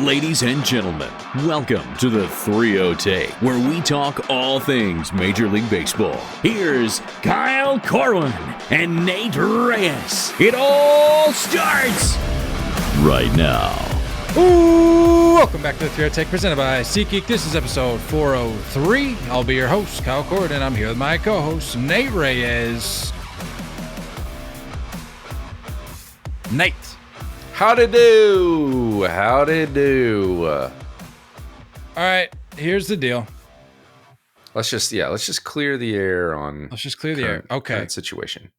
Ladies and gentlemen, welcome to the 3-0 Take, where we talk all things Major League Baseball. Here's Kyle Corwin and Nate Reyes. It all starts right now. Ooh, welcome back to the 3-0 Take, presented by SeatGeek. This is episode 403. I'll be your host, Kyle Corwin, and I'm here with my co-host, Nate Reyes. Nate. Howdy do. All right, here's the deal. Let's just clear the air on. Let's just clear the air. Okay. Current situation.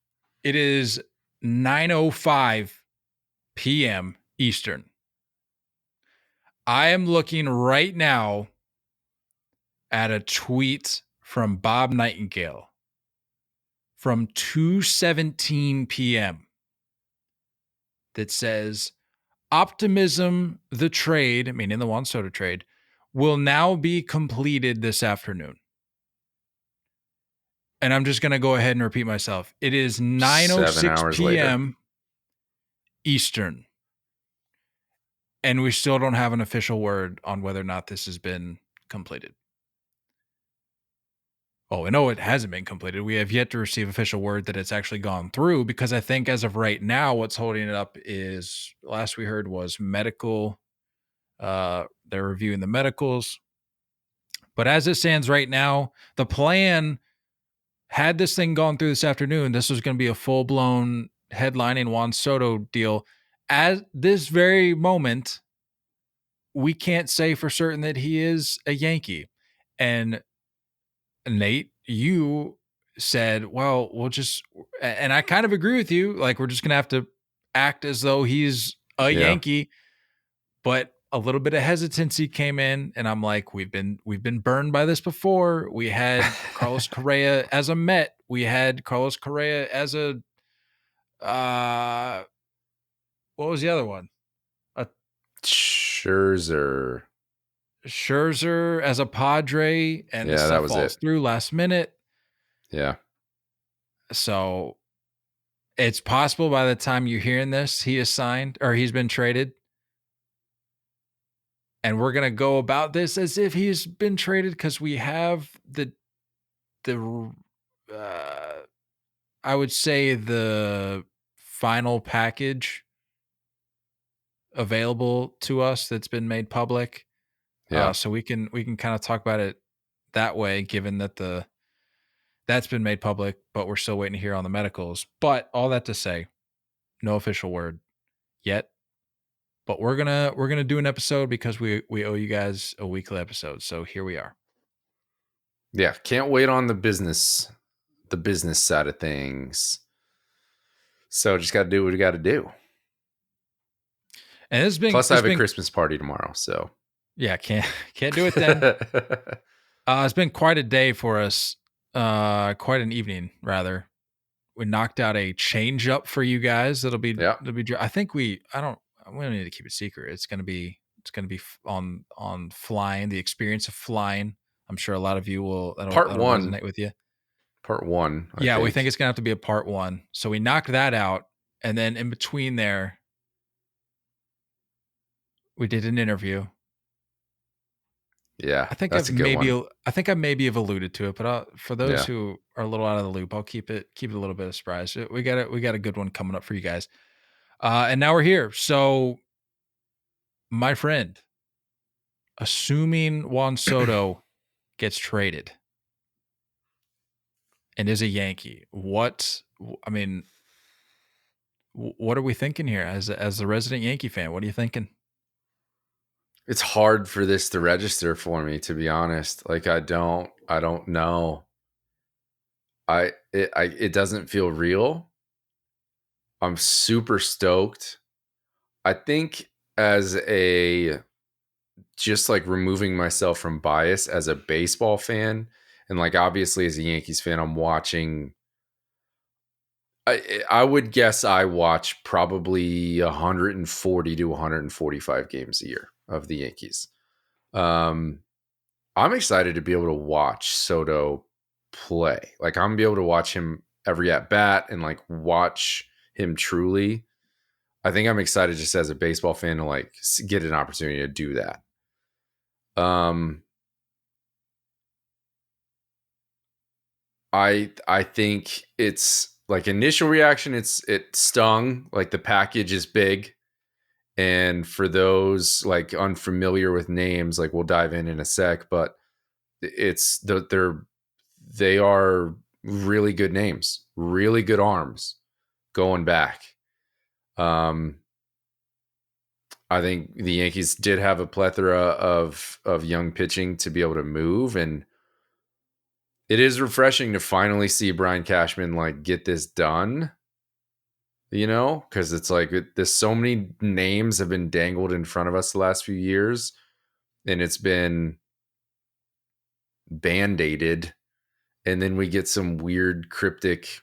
It is 9:05 p.m. Eastern. I am looking right now at a tweet from Bob Nightingale from 2:17 p.m. that says, optimism, the trade, meaning the Juan Soto trade, will now be completed this afternoon. And I'm just going to go ahead and repeat myself. It is 9:06 p.m. Eastern. And we still don't have an official word on whether or not this has been completed. Oh, I know it hasn't been completed. We have yet to receive official word that it's actually gone through, because I think as of right now, what's holding it up is, last we heard, was medical. They're reviewing the medicals. But as it stands right now, the plan, had this thing gone through this afternoon, this was going to be a full-blown headlining Juan Soto deal. At this very moment, we can't say for certain that he is a Yankee. And Nate, you said, well, we'll just, and I kind of agree with you, like, we're just going to have to act as though he's a Yankee. But a little bit of hesitancy came in, and I'm like, we've been burned by this before. We had Carlos Correa as a Met. We had Carlos Correa as a what was the other one? A Scherzer as a Padre, and this stuff falls through last minute. Yeah. So it's possible by the time you're hearing this, he is signed or he's been traded. And we're going to go about this as if he's been traded, because we have the I would say the final package available to us that's been made public. Yeah. So we can kind of talk about it that way, given that that's been made public, but we're still waiting to hear on the medicals. But all that to say, no official word yet. But we're gonna do an episode because we owe you guys a weekly episode. So here we are. Yeah, can't wait on the business side of things. So just got to do what we got to do. And it's been, plus I have a Christmas party tomorrow, so yeah, can't do it then. It's been quite a day for us, quite an evening rather. We knocked out a change up for you guys. That'll be. I think we don't need to keep it secret. It's gonna be on flying, the experience of flying. I'm sure a lot of you will. That'll resonate with you. Part one. We think it's gonna have to be a part one. So we knocked that out, and then in between there, we did an interview. Yeah, I think I maybe have alluded to it, but for those who are a little out of the loop, I'll keep it a little bit of surprise. We got a good one coming up for you guys. And now we're here. So, my friend, assuming Juan Soto gets traded and is a Yankee, what are we thinking here as the resident Yankee fan? What are you thinking? It's hard for this to register for me, to be honest. Like, I don't know. It doesn't feel real. I'm super stoked. I think just like removing myself from bias as a baseball fan, and like obviously as a Yankees fan, I'm watching. I would guess I watch probably 140 to 145 games a year of the Yankees. I'm excited to be able to watch Soto play. Like, I'm gonna be able to watch him every at bat and like watch him truly. I think I'm excited just as a baseball fan to like get an opportunity to do that. I think it's like initial reaction, it stung. Like the package is big. And for those like unfamiliar with names, like we'll dive in a sec, but they are really good names, really good arms going back. I think the Yankees did have a plethora of young pitching to be able to move, and it is refreshing to finally see Brian Cashman like get this done. You know, because it's like there's so many names have been dangled in front of us the last few years, and it's been band-aided, and then we get some weird cryptic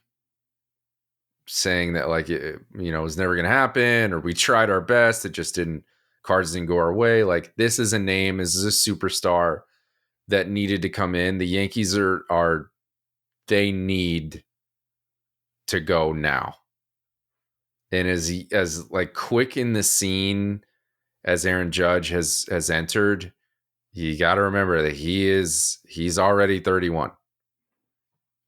saying that like it was never going to happen, or we tried our best, it just didn't, cards didn't go our way. Like this is a name, this is a superstar that needed to come in. The Yankees they need to go now. And as like quick in the scene as Aaron Judge has entered, you got to remember that he's already 31.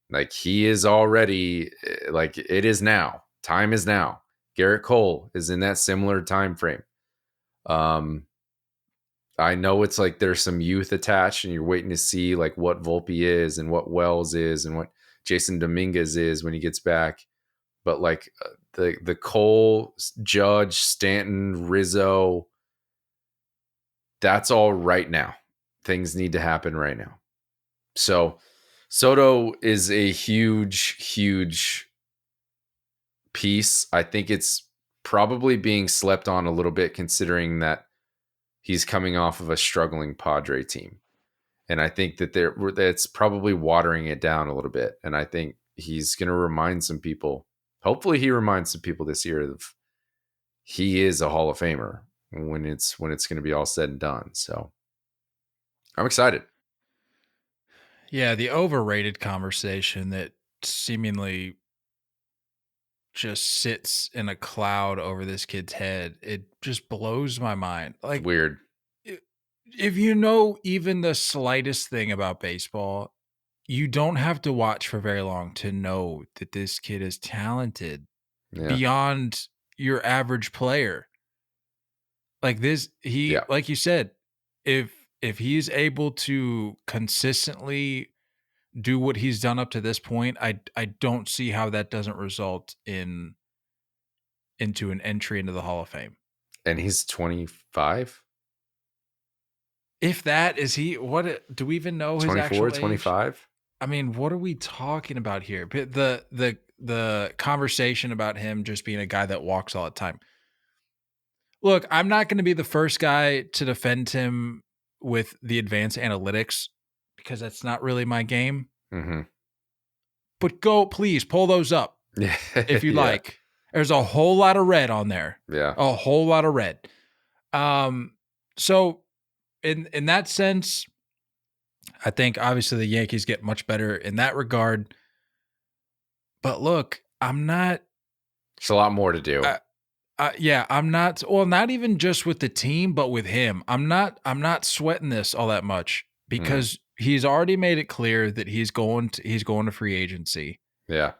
Like he is already, like it is now. Time is now. Garrett Cole is in that similar time frame. I know it's like there's some youth attached, and you're waiting to see like what Volpe is and what Wells is and what Jason Dominguez is when he gets back. But like the Cole, Judge, Stanton, Rizzo, that's all right now. Things need to happen right now. So Soto is a huge, huge piece. I think it's probably being slept on a little bit, considering that he's coming off of a struggling Padre team. And I think that that's probably watering it down a little bit. And I think he's going to remind some people, hopefully he reminds some people this year of he is a Hall of Famer when it's going to be all said and done. So I'm excited. Yeah, the overrated conversation that seemingly just sits in a cloud over this kid's head, it just blows my mind. Like, It's weird. If you know even the slightest thing about baseball, you don't have to watch for very long to know that this kid is talented beyond your average player. Like this, like you said, if he's able to consistently do what he's done up to this point, I don't see how that doesn't result into an entry into the Hall of Fame. And he's 25. If that is he, what do we even know his 24, actual age? 25? I mean, what are we talking about here? The conversation about him just being a guy that walks all the time. Look, I'm not going to be the first guy to defend him with the advanced analytics because that's not really my game. Mm-hmm. But please pull those up if you like. There's a whole lot of red on there. Yeah. A whole lot of red. So in that sense, I think obviously the Yankees get much better in that regard. But look, I'm not. There's a lot more to do. I'm not. Well, not even just with the team, but with him. I'm not sweating this all that much because he's already made it clear that he's going to free agency. Yeah.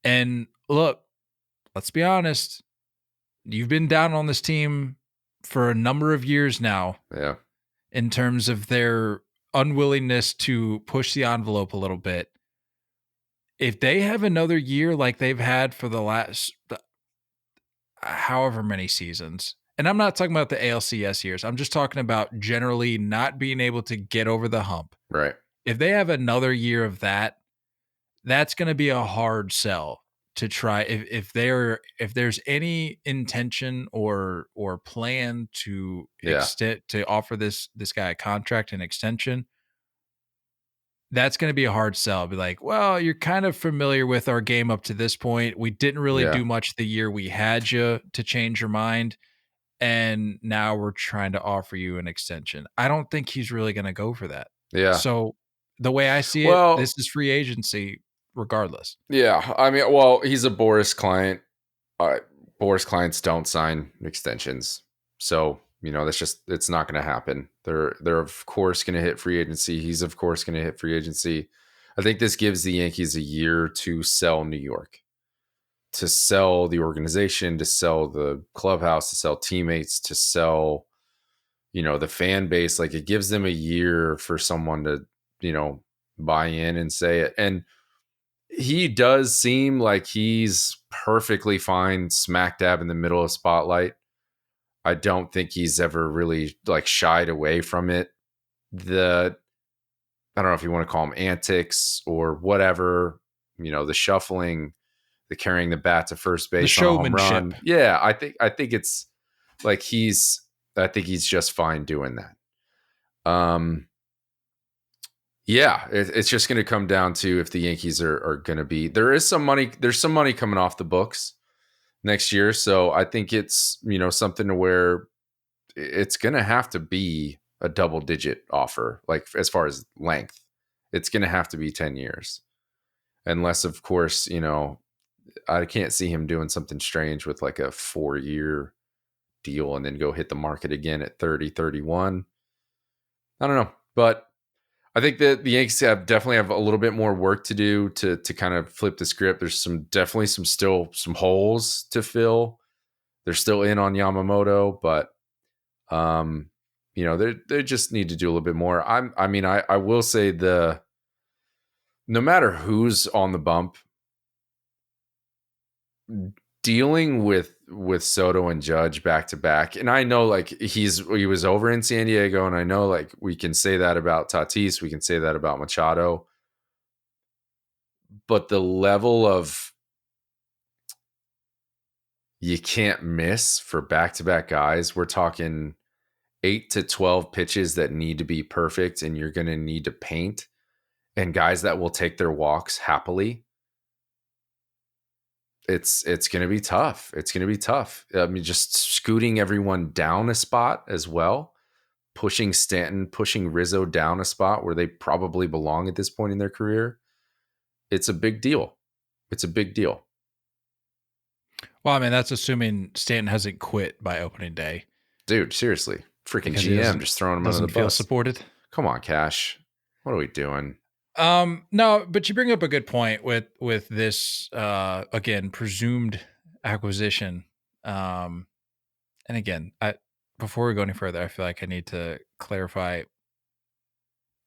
And look, let's be honest. You've been down on this team for a number of years now. Yeah. In terms of their unwillingness to push the envelope a little bit. If they have another year like they've had for the last however many seasons, and I'm not talking about the ALCS years, I'm just talking about generally not being able to get over the hump. Right. If they have another year of that, that's going to be a hard sell to try. If there's any intention or plan to to offer this guy a contract and extension, that's going to be a hard sell. Be like, well, you're kind of familiar with our game up to this point. We didn't really do much the year we had you to change your mind. And now we're trying to offer you an extension. I don't think he's really going to go for that. Yeah. So the way I see it, this is free agency regardless. Yeah. I mean, well, he's a Boris client. Boris clients don't sign extensions. So, it's not going to happen. They're of course going to hit free agency. He's of course going to hit free agency. I think this gives the Yankees a year to sell New York, to sell the organization, to sell the clubhouse, to sell teammates, to sell, the fan base. Like, it gives them a year for someone to, buy in and say it. And he does seem like he's perfectly fine smack dab in the middle of spotlight. I don't think he's ever really like shied away from it. I don't know if you want to call them antics or whatever, the shuffling, the carrying the bat to first base, the on a home showmanship. run. Yeah, I think it's like I think he's just fine doing that. Yeah, it's just going to come down to if the Yankees are going to be. There's some money coming off the books next year, so I think it's something to where it's going to have to be a double digit offer. Like, as far as length, it's going to have to be 10 years, unless of course I can't see him doing something strange with like a 4-year deal and then go hit the market again at 30, 31. I don't know, but I think that the Yankees definitely have a little bit more work to do to kind of flip the script. There's definitely some holes to fill. They're still in on Yamamoto, but they just need to do a little bit more. I will say no matter who's on the bump, dealing with Soto and Judge back to back, and I know like he was over in San Diego, and I know like we can say that about Tatis, we can say that about Machado, but the level of you can't miss for back to back guys, we're talking 8 to 12 pitches that need to be perfect, and you're going to need to paint, and guys that will take their walks happily. It's going to be tough. It's going to be tough. I mean, just scooting everyone down a spot as well, pushing Stanton, pushing Rizzo down a spot where they probably belong at this point in their career. It's a big deal. It's a big deal. Well, I mean, that's assuming Stanton hasn't quit by opening day. Dude, seriously. Freaking GM just throwing him under the bus. Doesn't feel supported. Come on, Cash. What are we doing? No, but you bring up a good point with this again, presumed acquisition. And again, before we go any further, I feel like I need to clarify. It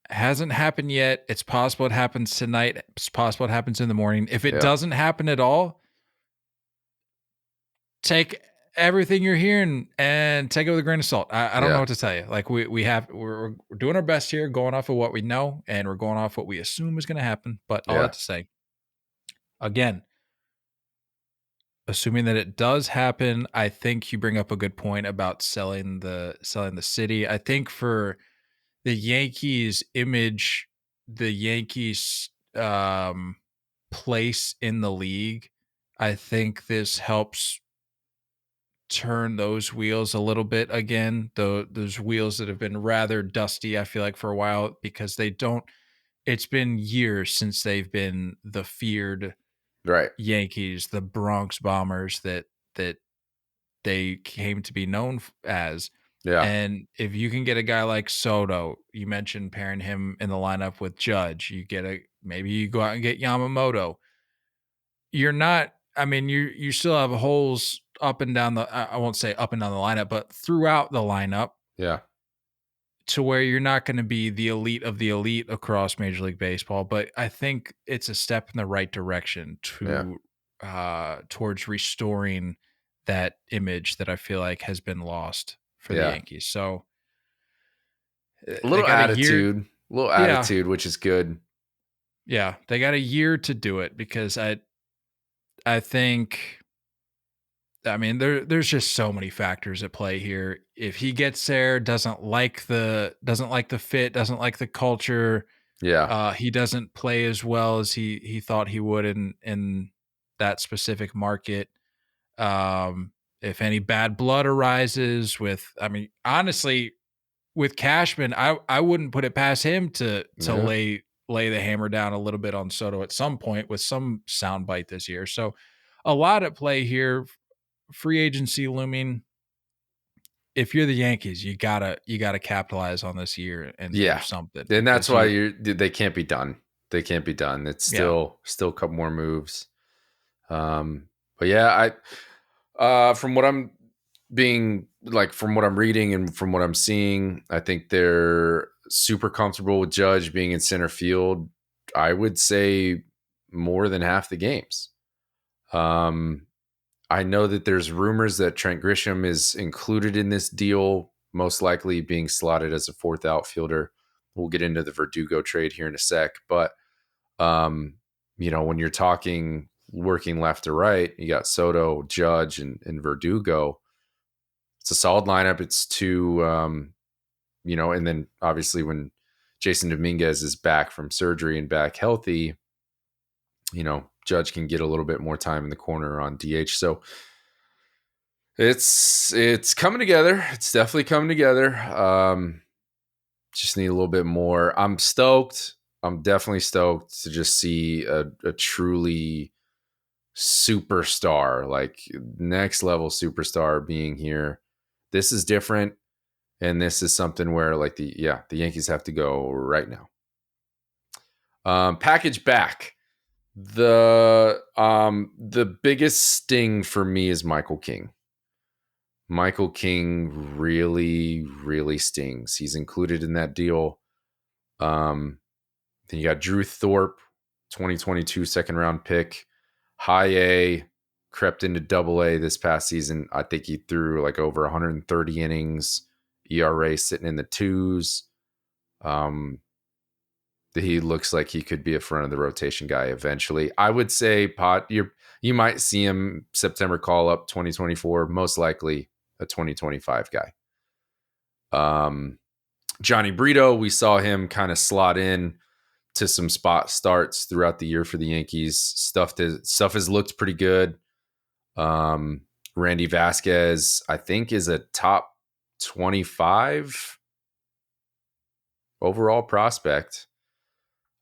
hasn't happened yet. It's possible it happens tonight. It's possible it happens in the morning. If it doesn't happen at all, take everything you're hearing and take it with a grain of salt. I don't know what to tell you. Like we're doing our best here, going off of what we know, and we're going off what we assume is going to happen. But all that to say, again, assuming that it does happen, I think you bring up a good point about selling the city. I think for the Yankees image, the Yankees place in the league, I think this helps turn those wheels a little bit again, those wheels that have been rather dusty, I feel like, for a while, because it's been years since they've been the feared Yankees, the Bronx Bombers that they came to be known as. And if you can get a guy like Soto, you mentioned pairing him in the lineup with Judge, maybe you go out and get Yamamoto. You still have holes up and down I won't say up and down the lineup, but throughout the lineup. Yeah. To where you're not going to be the elite of the elite across Major League Baseball, but I think it's a step in the right direction towards restoring that image that I feel like has been lost for the Yankees. So a little attitude, which is good. Yeah, they got a year to do it because I think, there's just so many factors at play here. If he gets there, doesn't like the fit, doesn't like the culture. Yeah. He doesn't play as well as he thought he would in that specific market. If any bad blood arises honestly, with Cashman, I wouldn't put it past him to lay the hammer down a little bit on Soto at some point with some soundbite this year. So a lot at play here. free agency looming. If you're the Yankees, you gotta capitalize on this year and do something. And that's why they can't be done. They can't be done. It's still a couple more moves. But yeah, from what I'm from what I'm reading and from what I'm seeing, I think they're super comfortable with Judge being in center field. I would say more than half the games. I know that there's rumors that Trent Grisham is included in this deal, most likely being slotted as a fourth outfielder. We'll get into the Verdugo trade here in a sec. But, when you're talking working left to right, you got Soto, Judge, and Verdugo. It's a solid lineup. It's two, and then obviously when Jason Dominguez is back from surgery and back healthy, Judge can get a little bit more time in the corner on DH. So it's coming together. It's definitely coming together. Just need a little bit more. I'm stoked. I'm definitely stoked to just see a truly superstar, like next level superstar being here. This is different. And this is something where the Yankees have to go right now. Package back. The biggest sting for me is Michael King. Michael King really, really stings. He's included in that deal. Then you got Drew Thorpe, 2022 second round pick, high A, crept into double A this past season. I think he threw over 130 innings, ERA sitting in the twos. He looks like he could be a front of the rotation guy eventually. I would say, you might see him September call up 2024, most likely a 2025 guy. Johnny Brito, we saw him kind of slot in to some spot starts throughout the year for the Yankees. Stuff has looked pretty good. Randy Vasquez, I think, is a top 25 overall prospect.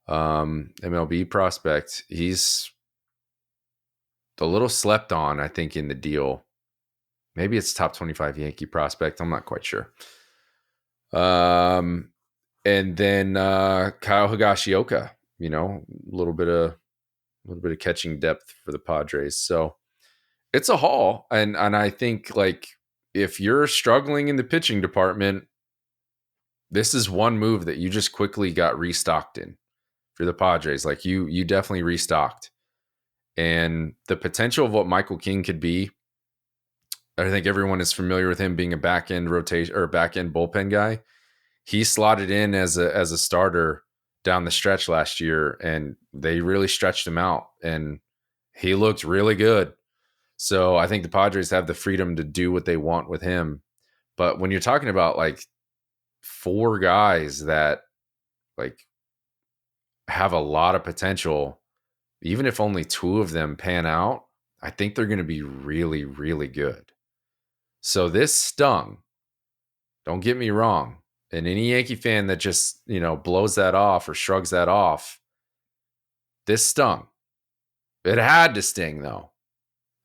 MLB prospect. He's a little slept on, I think, in the deal. Maybe it's top 25 Yankee prospect. I'm not quite sure. And then Kyle Higashioka, a little bit of catching depth for the Padres. So it's a haul. And I think if you're struggling in the pitching department, this is one move that you just quickly got restocked in. For the Padres, you definitely restocked, and the potential of what Michael King could be. I think everyone is familiar with him being a back end rotation or back end bullpen guy. He slotted in as a starter down the stretch last year, and they really stretched him out, and he looked really good. So I think the Padres have the freedom to do what they want with him. But when you're talking about four guys that have a lot of potential, even if only two of them pan out, I think they're going to be really, really good. So this stung. Don't get me wrong. And any Yankee fan that just, blows that off or shrugs that off, this stung. It had to sting, though.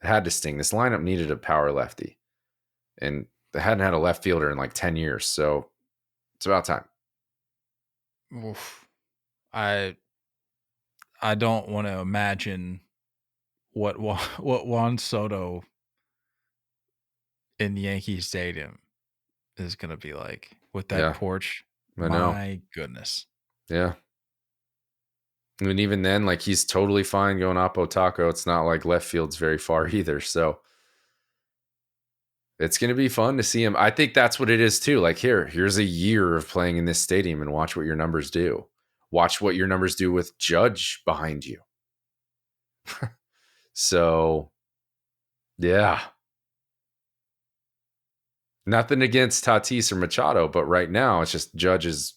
It had to sting. This lineup needed a power lefty. And they hadn't had a left fielder in 10 years. So it's about time. Oof. I don't want to imagine what Juan Soto in Yankee Stadium is going to be like with that porch. I know. My goodness. Yeah. And even then, he's totally fine going Oppo Taco. It's not like left field's very far either. So it's going to be fun to see him. I think that's what it is too. Here's a year of playing in this stadium and watch what your numbers do. Watch what your numbers do with Judge behind you. So, yeah. Nothing against Tatis or Machado, but right now it's just Judge is,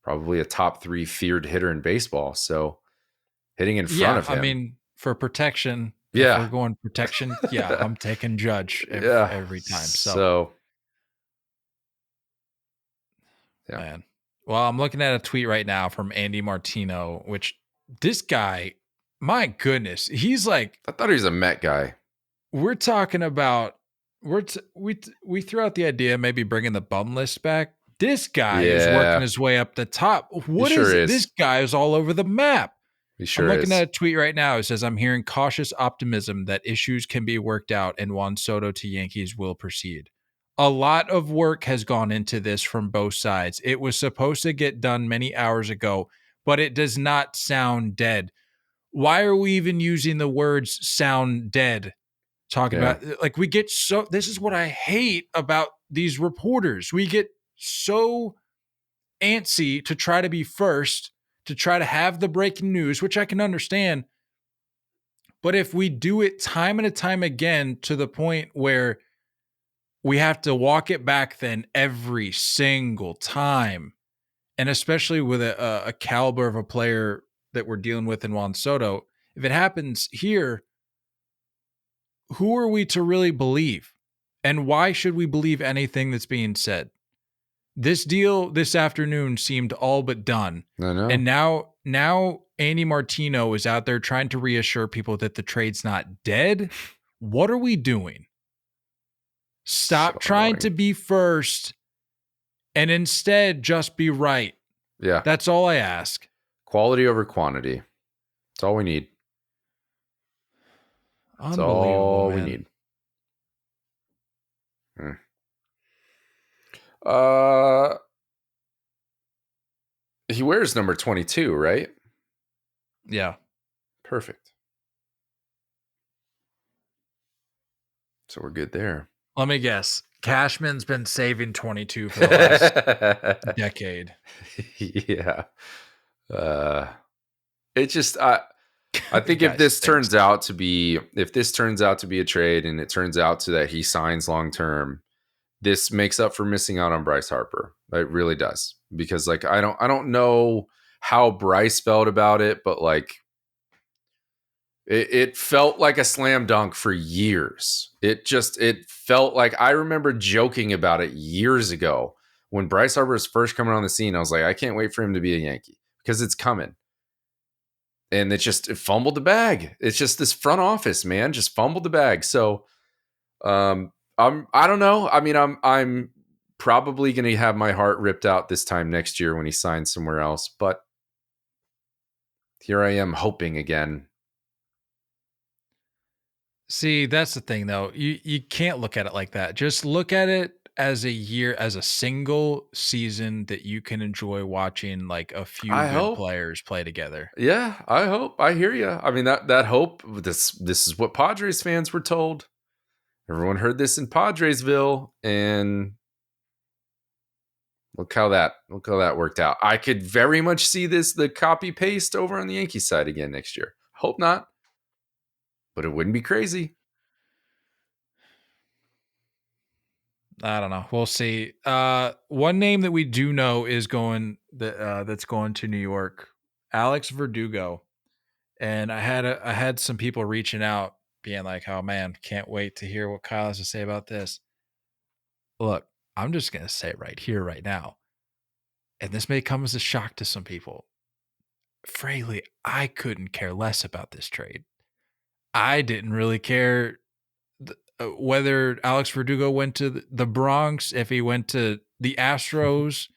probably a top 3 feared hitter in baseball. So hitting in front of him. I mean, for protection, if we're going protection, I'm taking Judge every time. So yeah. Man. Well, I'm looking at a tweet right now from Andy Martino, which this guy, my goodness, he's I thought he was a Met guy. we're talking about we threw out the idea of maybe bringing the bum list back. This guy is working Yeah, his way up the top. What sure is it? This is. guy is all over the map. He I'm sure looking is. at a tweet right now. It says, I'm hearing cautious optimism that issues can be worked out and Juan Soto to Yankees will proceed. A lot of work has gone into this from both sides. It was supposed to get done many hours ago, but it does not sound dead. Why are we even using the words sound dead? Talking Yeah. about, like, we get so, this is what I hate about these reporters. We get so antsy to try to be first, to try to have the breaking news, which I can understand. But if we do it time and time again to the point where we have to walk it back then every single time, and especially with a caliber of a player that we're dealing with in Juan Soto, if it happens here, who are we to really believe? And why should we believe anything that's being said? This deal this afternoon seemed all but done. I know. And now Andy Martino is out there trying to reassure people that the trade's not dead. What are we doing? Stop So trying annoying. to be first and instead just be right. Yeah. That's all I ask. Quality over quantity. That's all we need. That's Unbelievable, all man. we need. Uh, he wears number 22, right? Yeah. Perfect. So we're good there. Let me guess. Cashman's been saving 22 for the last decade. Yeah. It just I think Guy if this stinks. turns out to be a trade and it turns out to that he signs long term, this makes up for missing out on Bryce Harper. It really does. Because like I don't know how Bryce felt about it, but like it felt like a slam dunk for years. It felt like I remember joking about it years ago when Bryce Harper was first coming on the scene. I was like, I can't wait for him to be a Yankee because it's coming. And it fumbled the bag. It's just this front office, man, just fumbled the bag. So I don't know. I mean, I'm probably going to have my heart ripped out this time next year when he signs somewhere else. But here I am hoping again. See, that's the thing though. You can't look at it like that. Just look at it as a year, as a single season that you can enjoy watching like a few I good hope. players play together. Yeah, I hope. I hear you. I mean, that hope, this is what Padres fans were told. Everyone heard this in Padresville, and look how that worked out. I could very much see the copy paste over on the Yankees side again next year. Hope not, but it wouldn't be crazy. I don't know. We'll see. One name that we do know is that's going to New York, Alex Verdugo. And I had some people reaching out being like, "Oh man, can't wait to hear what Kyle has to say about this." Look, I'm just going to say it right here right now. And this may come as a shock to some people. Frankly, I couldn't care less about this trade. I didn't really care whether Alex Verdugo went to the Bronx, if he went to the Astros.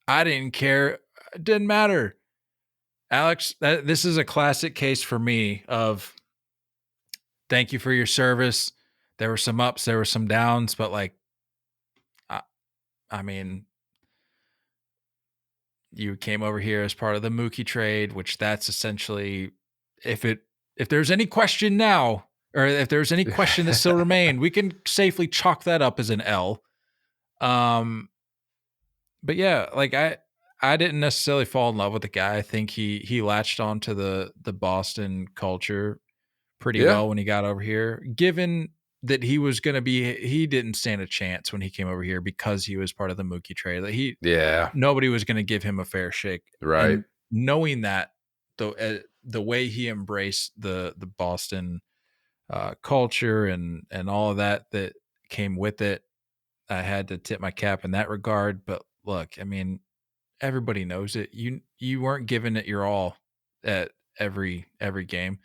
I didn't care. It didn't matter. Alex, this is a classic case for me of thank you for your service. There were some ups, there were some downs, but like, I mean, you came over here as part of the Mookie trade, which that's essentially, if there's any question now, or if there's any question that still remained, we can safely chalk that up as an L. But yeah, like I didn't necessarily fall in love with the guy. I think he latched on to the Boston culture pretty well when he got over here. Given that he didn't stand a chance when he came over here because he was part of the Mookie trade. Like nobody was going to give him a fair shake. Right. And knowing that, the way he embraced the Boston culture and all of that came with it, I had to tip my cap in that regard. But look, I mean, everybody knows it. You weren't giving it your all at every game.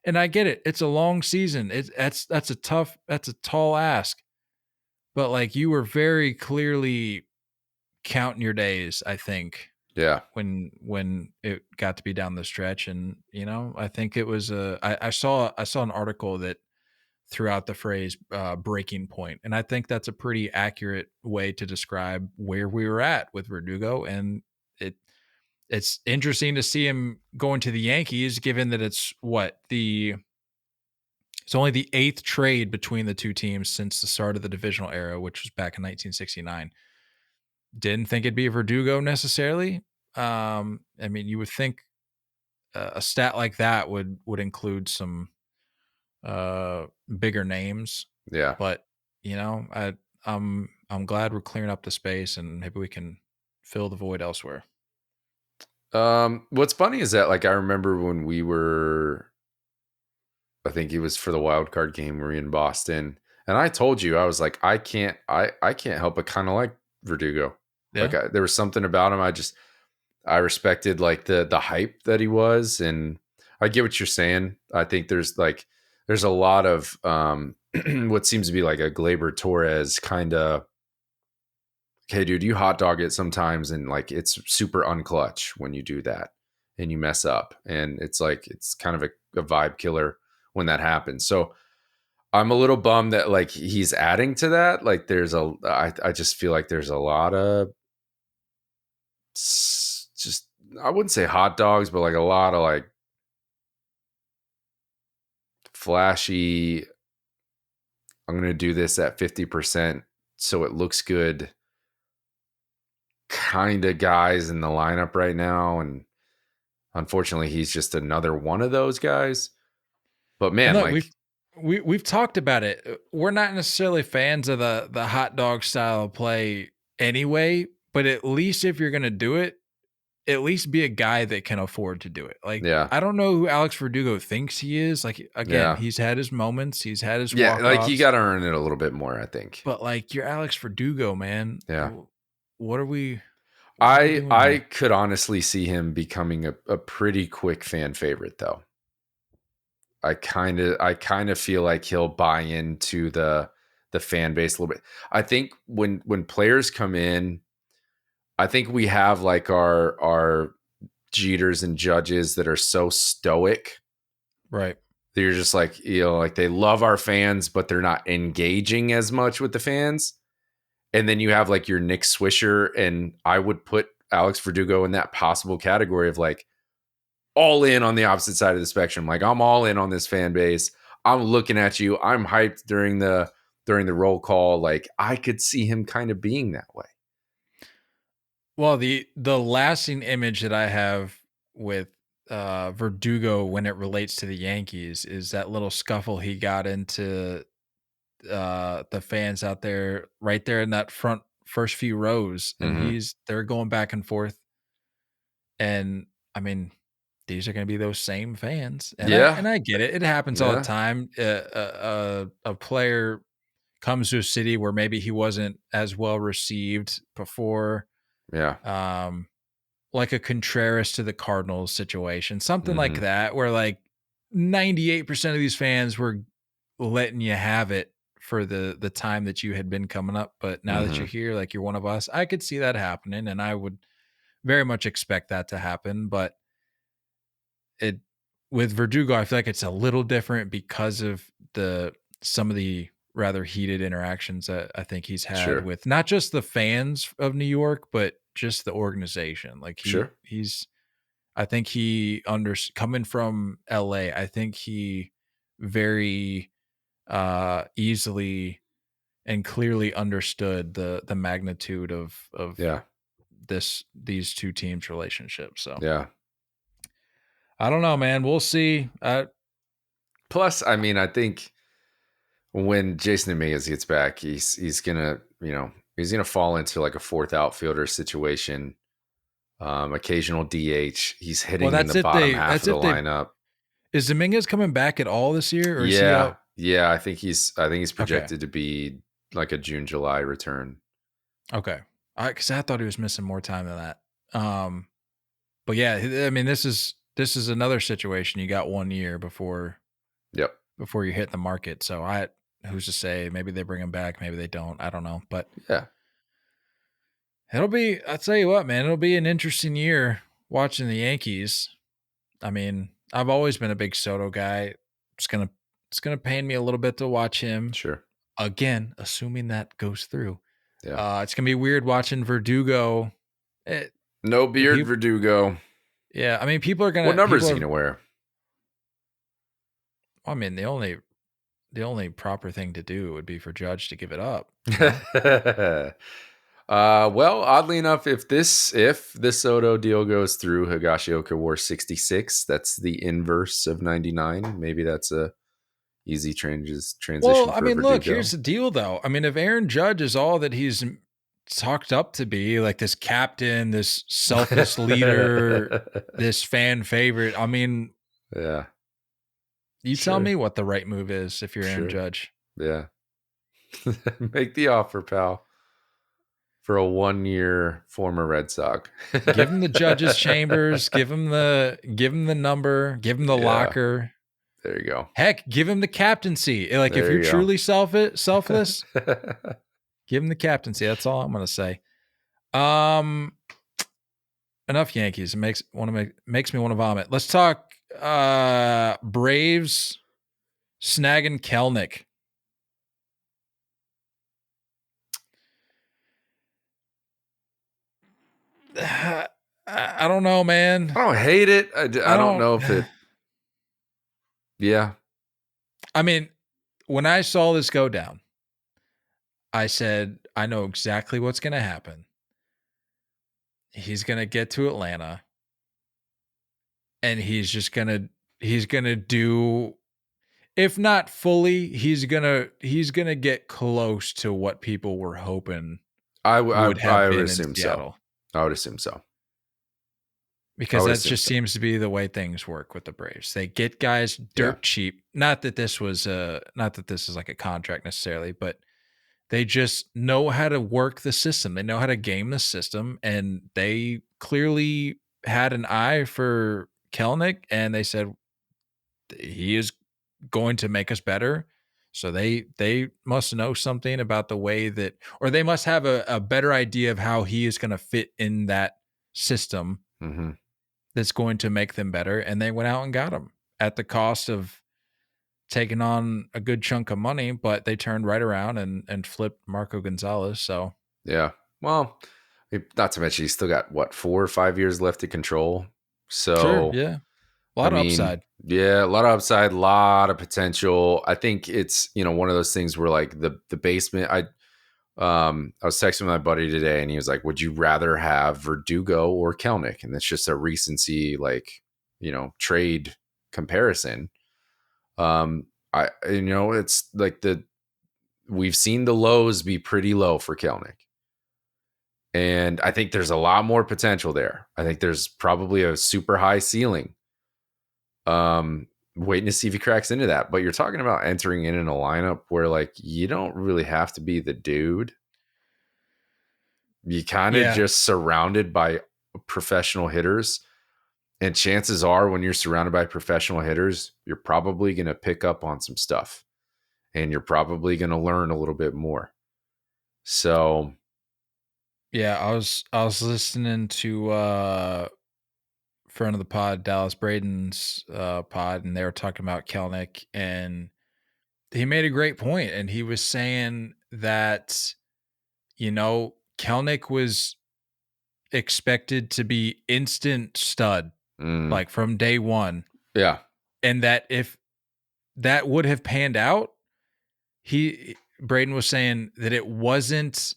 And I get it. It's a long season. That's a tall ask. But like you were very clearly counting your days, I think, Yeah. when it got to be down the stretch. And, I think it was I saw an article that threw out the phrase breaking point. And I think that's a pretty accurate way to describe where we were at with Verdugo. And it's interesting to see him going to the Yankees, given that it's only the 8th trade between the two teams since the start of the divisional era, which was back in 1969. Didn't think it'd be Verdugo necessarily. I mean, you would think a stat like that would include some bigger names, Yeah. but I'm glad we're clearing up the space and maybe we can fill the void elsewhere. What's funny is that, like, I remember when I think it was for the wild card game, we were in Boston, and I told you, I was like, I can't help but kind of like Verdugo. Yeah. Like, there was something about him. I respected like the hype that he was, and I get what you're saying. I think there's a lot of what seems to be like a Gleyber Torres kind of, okay, dude, you hot dog it sometimes, and like it's super unclutch when you do that and you mess up, and it's like it's kind of a vibe killer when that happens. So I'm a little bummed that like he's adding to that. Like I just feel like there's a lot of just, I wouldn't say hot dogs, but like a lot of like flashy, I'm going to do this at 50% so it looks good kind of guys in the lineup right now. And unfortunately, he's just another one of those guys. But man, look, like we've talked about it. We're not necessarily fans of the hot dog style of play anyway, but at least if you're going to do it, at least be a guy that can afford to do it. Like, yeah, I don't know who Alex Verdugo thinks he is. Like, again, yeah, he's had his moments. He's had his yeah, like walk-offs. you got to earn it a little bit more, I think. But like, you're Alex Verdugo, man. Yeah. What are we doing I here? could honestly see him becoming a pretty quick fan favorite, though. I kind of feel like he'll buy into the fan base a little bit. I think when players come in, I think we have like our Jeters and Judges that are so stoic. Right. They're just like, like they love our fans, but they're not engaging as much with the fans. And then you have like your Nick Swisher, and I would put Alex Verdugo in that possible category of like all in on the opposite side of the spectrum. Like, I'm all in on this fan base. I'm looking at you. I'm hyped during the roll call. Like, I could see him kind of being that way. Well, the lasting image that I have with Verdugo when it relates to the Yankees is that little scuffle he got into the fans out there, right there in that first few rows, and they're going back and forth. And I mean, these are going to be those same fans, and I get it. It happens all the time. A player comes to a city where maybe he wasn't as well received before. Yeah. Like a Contreras to the Cardinals situation, something like that, where like 98% of these fans were letting you have it for the time that you had been coming up. But now that you're here, like you're one of us, I could see that happening, and I would very much expect that to happen. But with Verdugo, I feel like it's a little different because of some of the rather heated interactions that I think he's had with not just the fans of New York, but just the organization. Like he's I think he coming from LA, I think he very easily and clearly understood the magnitude of these two teams' relationship. So yeah, I don't know, man. We'll see. Plus, I mean, I think when Jason Dominguez gets back, he's gonna fall into like a fourth outfielder situation. Occasional DH. He's hitting in the bottom half of the lineup. Is Dominguez coming back at all this year? Or yeah. I think he's projected to be like a June, July return. Okay, because I thought he was missing more time than that. But yeah, I mean, this is another situation. You got 1 year before Yep. before you hit the market. So who's to say? Maybe they bring him back, maybe they don't. I don't know, but Yeah. I'll tell you what, man, it'll be an interesting year watching the Yankees. I mean, I've always been a big Soto guy. It's gonna pain me a little bit to watch him Sure. again, assuming that goes through. Yeah. It's gonna be weird watching Verdugo. No beard Verdugo. Yeah, I mean, people are gonna. What number is he gonna wear? I mean, the only proper thing to do would be for Judge to give it up. Well, oddly enough, if the Soto deal goes through, Higashioka wore 66. That's the inverse of 99. Maybe that's a easy transition. Well, I for mean, Verdugo. look, here's the deal, though. I mean, if Aaron Judge is all that he's talked up to be, like this captain, this selfless leader, this fan favorite, I mean, yeah. You tell me what the right move is if you're Aaron Judge. Yeah. Make the offer, pal. For a 1-year former Red Sox. Give him the judge's chambers, give him the number, give him the locker. There you go. Heck, give him the captaincy. Like, if you're truly selfless, give him the captaincy. That's all I'm gonna say. Enough Yankees. It makes me want to vomit. Let's talk Braves snagging Kelenic. I don't know, man. I don't hate it. I don't know if it. Yeah. I mean, when I saw this go down, I said, I know exactly what's going to happen. He's going to get to Atlanta and he's going to do, if not fully, he's going to get close to what people were hoping I would assume so. I would assume so. Because that just seems to be the way things work with the Braves. They get guys dirt cheap. Not that this is like a contract necessarily, but they just know how to work the system. They know how to game the system, and they clearly had an eye for Kelenic, and they said he is going to make us better. So they must know something about the way that, or they must have a better idea of how he is going to fit in that system. Mm-hmm. That's going to make them better. And they went out and got him at the cost of taking on a good chunk of money, but they turned right around and flipped Marco Gonzalez. So, yeah. Well, not to mention he's still got 4 or 5 years left to control. So, sure, yeah. A lot of upside. Yeah, a lot of upside, a lot of potential. I think it's, one of those things where like the basement, I was texting my buddy today and he was like, would you rather have Verdugo or Kelenic? And that's just a recency, trade comparison. It's like we've seen the lows be pretty low for Kelenic. And I think there's a lot more potential there. I think there's probably a super high ceiling. Waiting to see if he cracks into that. But you're talking about entering in a lineup where like you don't really have to be the dude. You kind of just surrounded by professional hitters. And chances are when you're surrounded by professional hitters, you're probably going to pick up on some stuff. And you're probably going to learn a little bit more. So yeah, I was listening to friend of the pod, Dallas Braden's pod, and they were talking about Kelenic, and he made a great point, and he was saying that Kelenic was expected to be instant stud, like from day one. Yeah. And that if that would have panned out, Braden was saying that it wasn't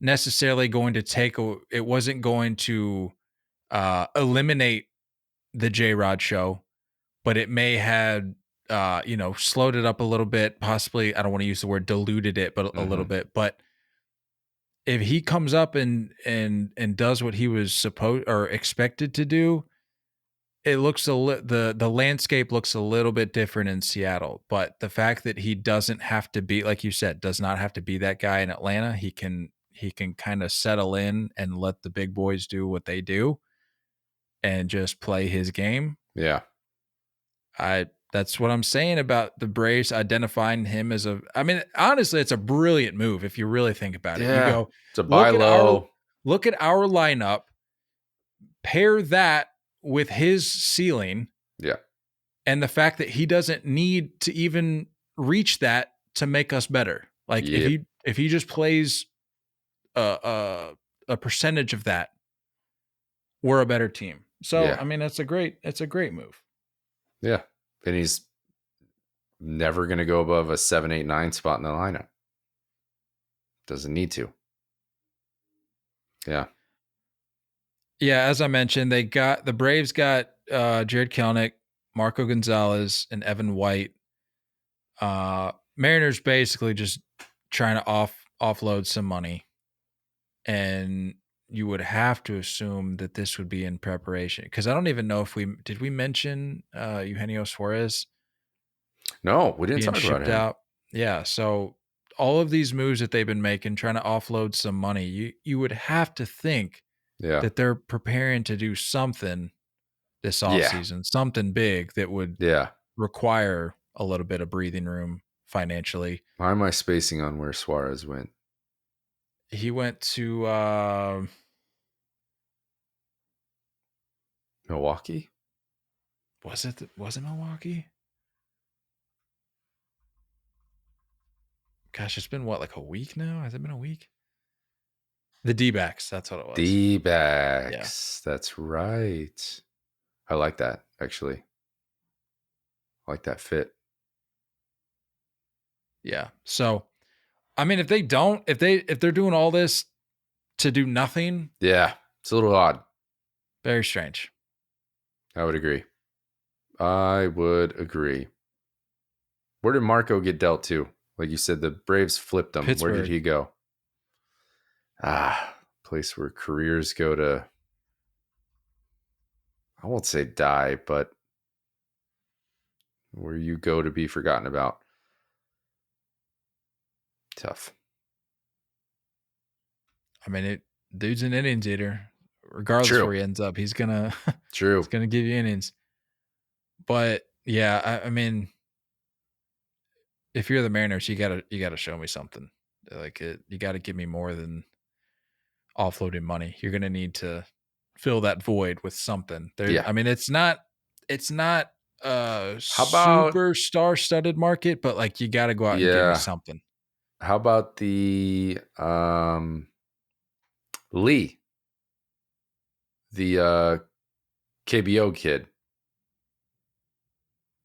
necessarily going to it wasn't going to eliminate the J-Rod show, but it may have slowed it up a little bit, possibly, I don't want to use the word diluted it, but a little bit. But if he comes up and does what he was supposed or expected to do, it looks the landscape looks a little bit different in Seattle. But the fact that he doesn't have to be, like you said, does not have to be that guy in Atlanta. He can kind of settle in and let the big boys do what they do and just play his game. Yeah. That's what I'm saying about the Braves identifying him as I mean, honestly, it's a brilliant move if you really think about it. You Yeah. go, It's a buy low. look at our lineup, pair that with his ceiling Yeah. and the fact that he doesn't need to even reach that to make us better. Like Yep. if he just plays a percentage of that, we're a better team. So Yeah. I mean, it's a great move. Yeah. And he's never going to go above a 7, 8, 9 spot in the lineup. Doesn't need to. Yeah. Yeah, as I mentioned, the Braves got Jarred Kelenic, Marco Gonzalez, and Evan White. Mariners basically just trying to offload some money, and you would have to assume that this would be in preparation because I don't even know if we mention Eugenio Suarez No, we didn't being talk about shipped him. out. Yeah, so all of these moves that they've been making, trying to offload some money, you would have to think Yeah. that they're preparing to do something this offseason, something big that would Yeah. require a little bit of breathing room financially. Why am I spacing on where Suarez went? He went to Milwaukee? was it Milwaukee? Gosh, it's been what, like a week now? Has it been a week? The D-backs, that's what it was. D-backs. Yeah. That's right. I like that, actually. I like that fit. Yeah. So, I mean, if they're doing all this to do nothing, yeah, it's a little odd. Very strange. I would agree. Where did Marco get dealt to? Like you said, the Braves flipped him. Pittsburgh. Where did he go? Place where careers go to, I won't say die, but where you go to be forgotten about. Tough. I mean, dude's an innings eater. Regardless where he ends up, he's gonna he's gonna give you innings. But yeah, I mean, if you're the Mariners, you gotta show me something. Like you got to give me more than offloading money. You're gonna need to fill that void with something. I mean, it's not a super star-studded market, but like you got to go out and give me something. How about the Lee, the KBO kid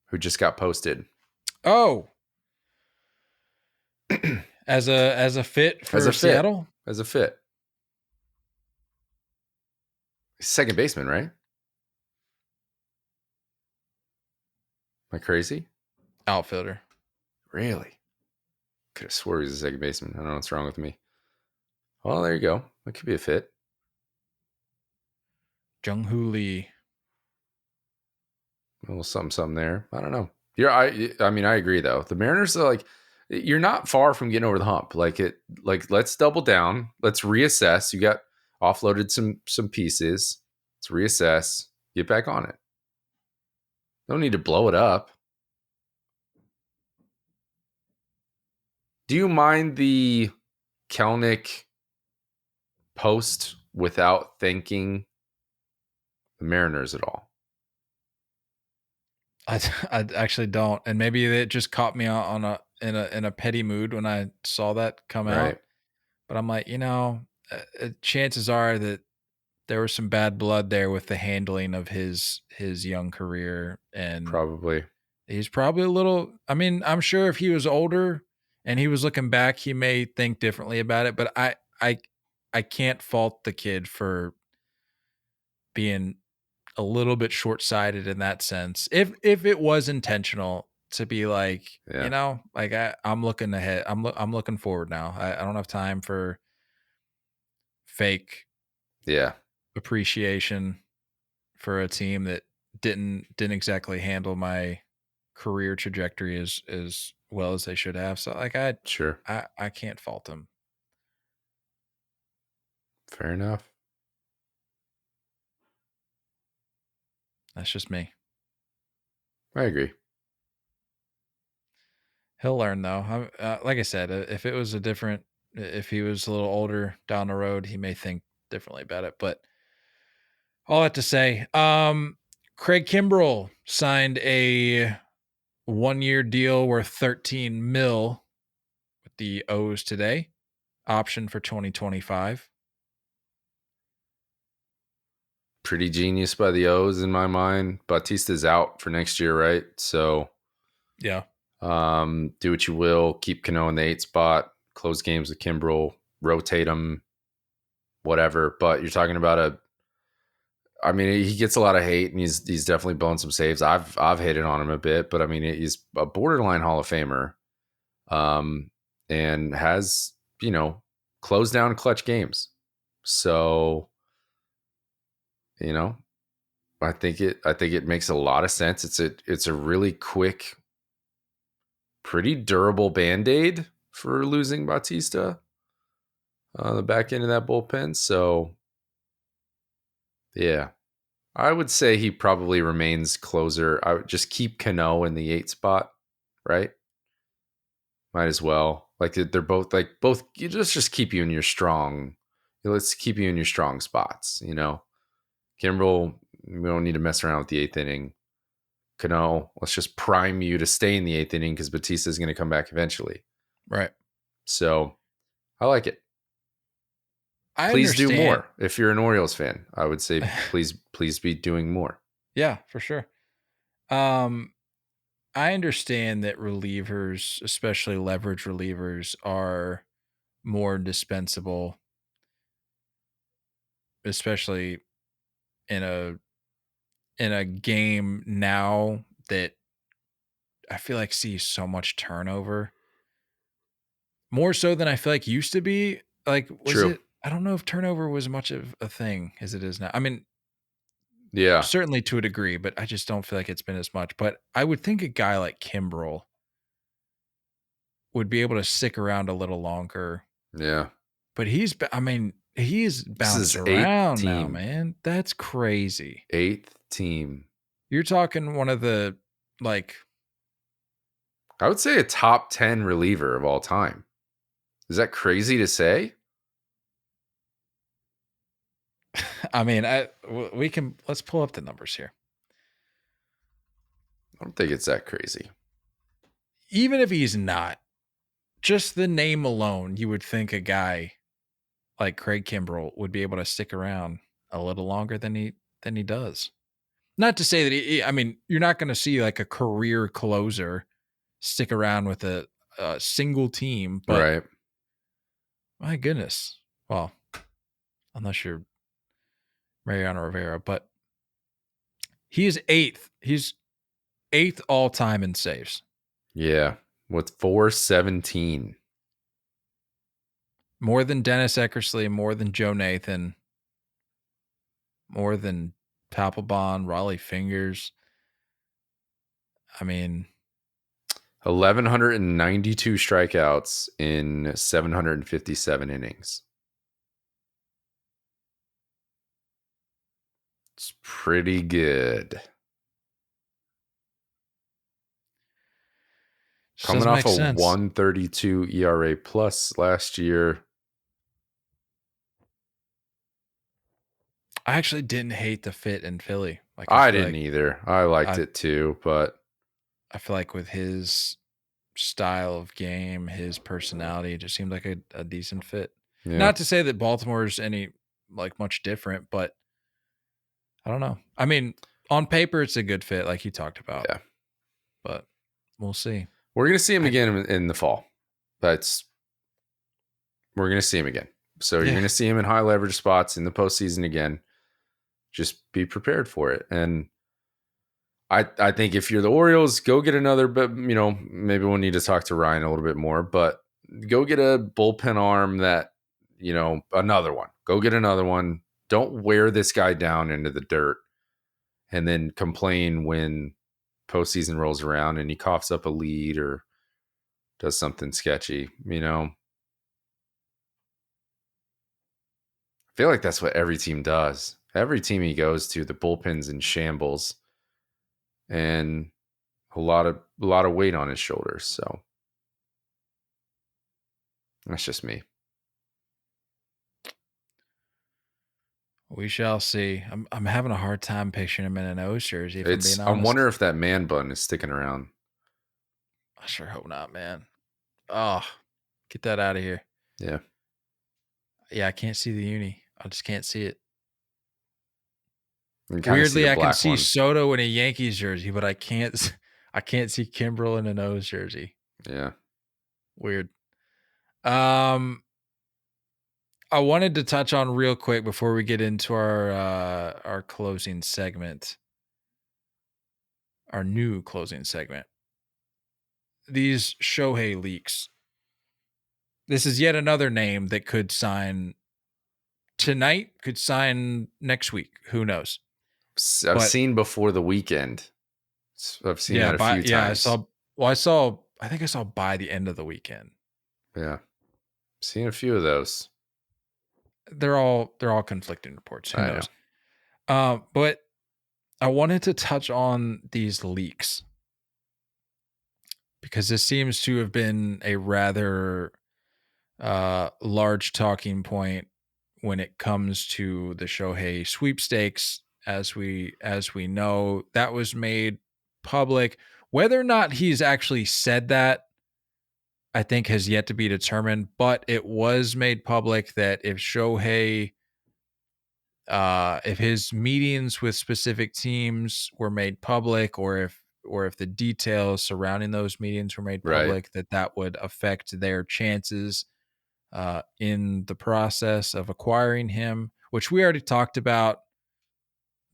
who just got posted? Oh, as a fit for Seattle? As a fit. Second baseman, right? Am I crazy? Outfielder. Really? Could have swore he was a second baseman. I don't know what's wrong with me. Well, there you go. That could be a fit. Jung-Hoo Lee. A little something there. I don't know. I mean, I agree though. The Mariners are like, you're not far from getting over the hump. Like let's double down. Let's reassess. You got offloaded some pieces. Let's reassess. Get back on it. Don't need to blow it up. Do you mind the Kelenic post without thanking the Mariners at all? I actually don't, and maybe it just caught me on in a petty mood when I saw that come out. But I'm like, chances are that there was some bad blood there with the handling of his young career, and he's probably a little. I mean, I'm sure if he was older and he was looking back, he may think differently about it. But I can't fault the kid for being a little bit short-sighted in that sense. If it was intentional to be like, like I'm looking ahead. I'm looking forward now. I don't have time for fake appreciation for a team that didn't exactly handle my career trajectory as well as they should have. So like I can't fault them. Fair enough. That's just me. I agree. He'll learn though. Like I said, if he was a little older down the road, he may think differently about it. But all that to say, Craig Kimbrel signed a 1-year deal worth 13 mil with the O's today, option for 2025. Pretty genius by the O's in my mind. Bautista's out for next year, right? So yeah, do what you will. Keep Cano in the 8 spot. Close games with Kimbrel. Rotate him. Whatever. But you're talking about I mean, he gets a lot of hate, and he's definitely blown some saves. I've hated on him a bit, but I mean, he's a borderline Hall of Famer, and has closed down clutch games. So, I think it makes a lot of sense. It's a really quick, pretty durable Band-Aid for losing Bautista on the back end of that bullpen. So, yeah, I would say he probably remains closer. I would just keep Cano in the 8 spot, right? Might as well. Like they're both let's just keep you in your strong. Let's keep you in your strong spots. Kimbrel, we don't need to mess around with the 8th inning. Cano, let's just prime you to stay in the 8th inning because Batista is going to come back eventually. right. So I like it. Please do more. If you're an Orioles fan, I would say please be doing more. Yeah, for sure. I understand that relievers, especially leverage relievers, are more indispensable, especially in a game now that I feel like sees so much turnover. More so than I feel like used to be. Like, True. I don't know if turnover was much of a thing as it is now. I mean, Yeah. certainly to a degree, but I just don't feel like it's been as much. But I would think a guy like Kimbrel would be able to stick around a little longer. Yeah. But he's bounced around now, man. That's crazy. 8th team. You're talking one of the, like, I would say a top 10 reliever of all time. Is that crazy to say? I mean, let's pull up the numbers here. I don't think it's that crazy. Even if he's not, just the name alone, you would think a guy like Craig Kimbrel would be able to stick around a little longer than he does. Not to say that I mean, you're not going to see like a career closer stick around with a single team, but Right. my goodness. Well, unless you're Mariano Rivera, but he is 8th. He's 8th all time in saves. Yeah. With 417. More than Dennis Eckersley, more than Joe Nathan, more than Papelbon, Raleigh Fingers. I mean, 1,192 strikeouts in 757 innings. It's pretty good. Coming off a 132 ERA plus last year. I actually didn't hate the fit in Philly. Like I didn't either. I liked it too, but I feel like with his style of game, his personality, it just seemed like a decent fit. Yeah. Not to say that Baltimore's any like much different, but I don't know. I mean, on paper, it's a good fit, like you talked about. Yeah, but we'll see. We're gonna see him again in the fall. We're gonna see him again. So you're gonna see him in high leverage spots in the postseason again. Just be prepared for it. And I think if you're the Orioles, go get another, but maybe we'll need to talk to Ryan a little bit more, but go get a bullpen arm that, another one. Go get another one. Don't wear this guy down into the dirt and then complain when postseason rolls around and he coughs up a lead or does something sketchy, I feel like that's what every team does. Every team he goes to, the bullpen's in shambles and a lot of weight on his shoulders. So That's just me. We shall see. I'm having a hard time picturing him in an O's jersey, if I'm being I honest. wonder if that man bun is sticking around. I sure hope not, man. Oh, get that out of here. Yeah. Yeah, I can't see the uni. I just can't see it. You can kinda see Weirdly, the I can black see one. Soto in a Yankees jersey, but I can't see Kimbrel in an O's jersey. Yeah. Weird. I wanted to touch on real quick before we get into our closing segment. Our new closing segment. These Shohei leaks. This is yet another name that could sign tonight, could sign next week. Who knows? I've But seen before the weekend. I've seen that a few times. I think I saw by the end of the weekend. Yeah. Seen a few of those. They're all conflicting reports. Who I knows? But I wanted to touch on these leaks because this seems to have been a rather large talking point when it comes to the Shohei sweepstakes. As we know, that was made public. Whether or not he's actually said that, I think has yet to be determined, but it was made public that if Shohei, if his meetings with specific teams were made public, or if the details surrounding those meetings were made Right. public, that would affect their chances in the process of acquiring him, which we already talked about.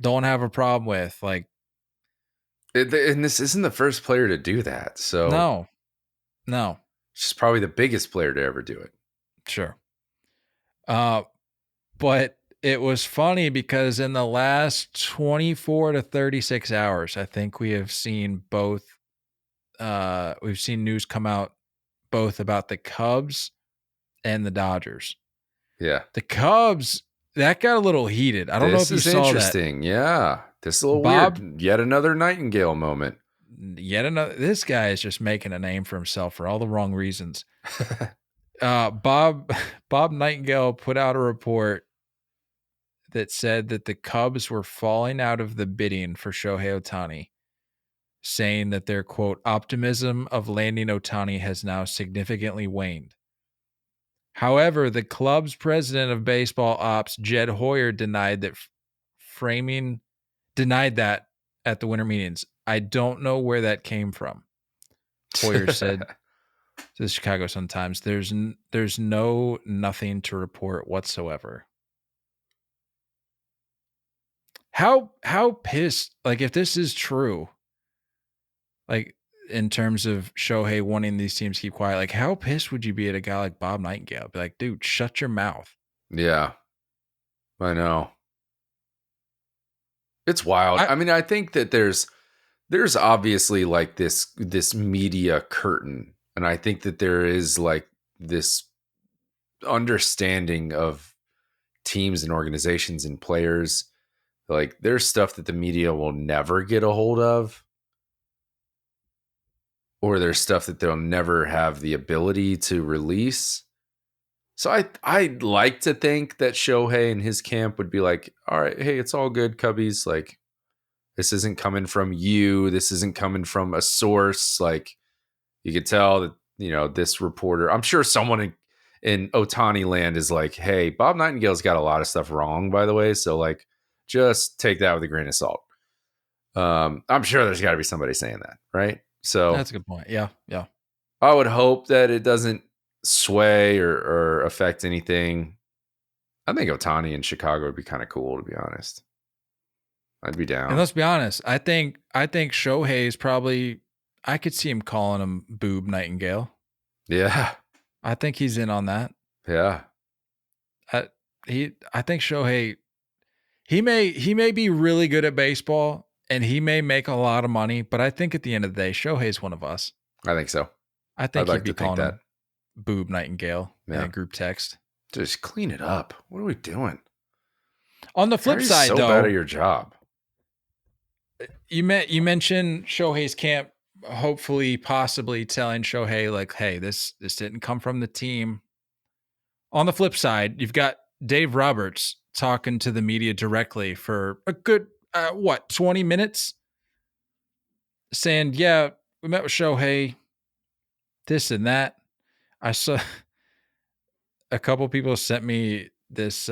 Don't have a problem with. Like, And this isn't the first player to do that. So no, she's probably the biggest player to ever do it. sure. But it was funny because in the last 24 to 36 hours, I think we have seen both. We've seen news come out both about the Cubs and the Dodgers. Yeah. The Cubs, that got a little heated. I don't know if you saw that. This is interesting. Yeah. This is a little weird. Yet another Nightingale moment. Yet another. This guy is just making a name for himself for all the wrong reasons. Bob Nightingale put out a report that said that the Cubs were falling out of the bidding for Shohei Ohtani, saying that their, quote, optimism of landing Ohtani has now significantly waned. However, the club's president of baseball ops, Jed Hoyer, denied that at the winter meetings. I don't know where that came from. Hoyer said to the Chicago Sun-Times, there's nothing to report whatsoever. How pissed, like, if this is true, like in terms of Shohei wanting these teams to keep quiet, like how pissed would you be at a guy like Bob Nightingale? Be like, dude, shut your mouth. Yeah. I know. It's wild. I mean, I think that there's obviously like this media curtain, and I think that there is like this understanding of teams and organizations and players. Like there's stuff that the media will never get a hold of, or there's stuff that they'll never have the ability to release. So I'd like to think that Shohei and his camp would be like, all right, hey, it's all good, Cubbies. Like, this isn't coming from you. This isn't coming from a source. Like, you could tell that, you know, this reporter, I'm sure someone in Ohtani land is like, hey, Bob Nightingale's got a lot of stuff wrong, by the way. So, like, just take that with a grain of salt. I'm sure there's got to be somebody saying that, right? So that's a good point. Yeah. I would hope that it doesn't sway or affect anything. I think Ohtani in Chicago would be kind of cool, to be honest. I'd be down. And let's be honest, I think Shohei is probably, I could see him calling him Boob Nightingale. Yeah. I think he's in on that. Yeah. I think Shohei, he may be really good at baseball and he may make a lot of money, but I think at the end of the day, Shohei's one of us. I think so. I think I'd he'd like be to think calling that. him Boob Nightingale in a group text. Just clean it up. What are we doing? On the flip side, so though, bad at your job. You mentioned Shohei's camp, hopefully, possibly telling Shohei like, "Hey, this didn't come from the team. On the flip side, you've got Dave Roberts talking to the media directly for a good 20 minutes, saying, "Yeah, we met with Shohei, this and that." I saw a couple people sent me this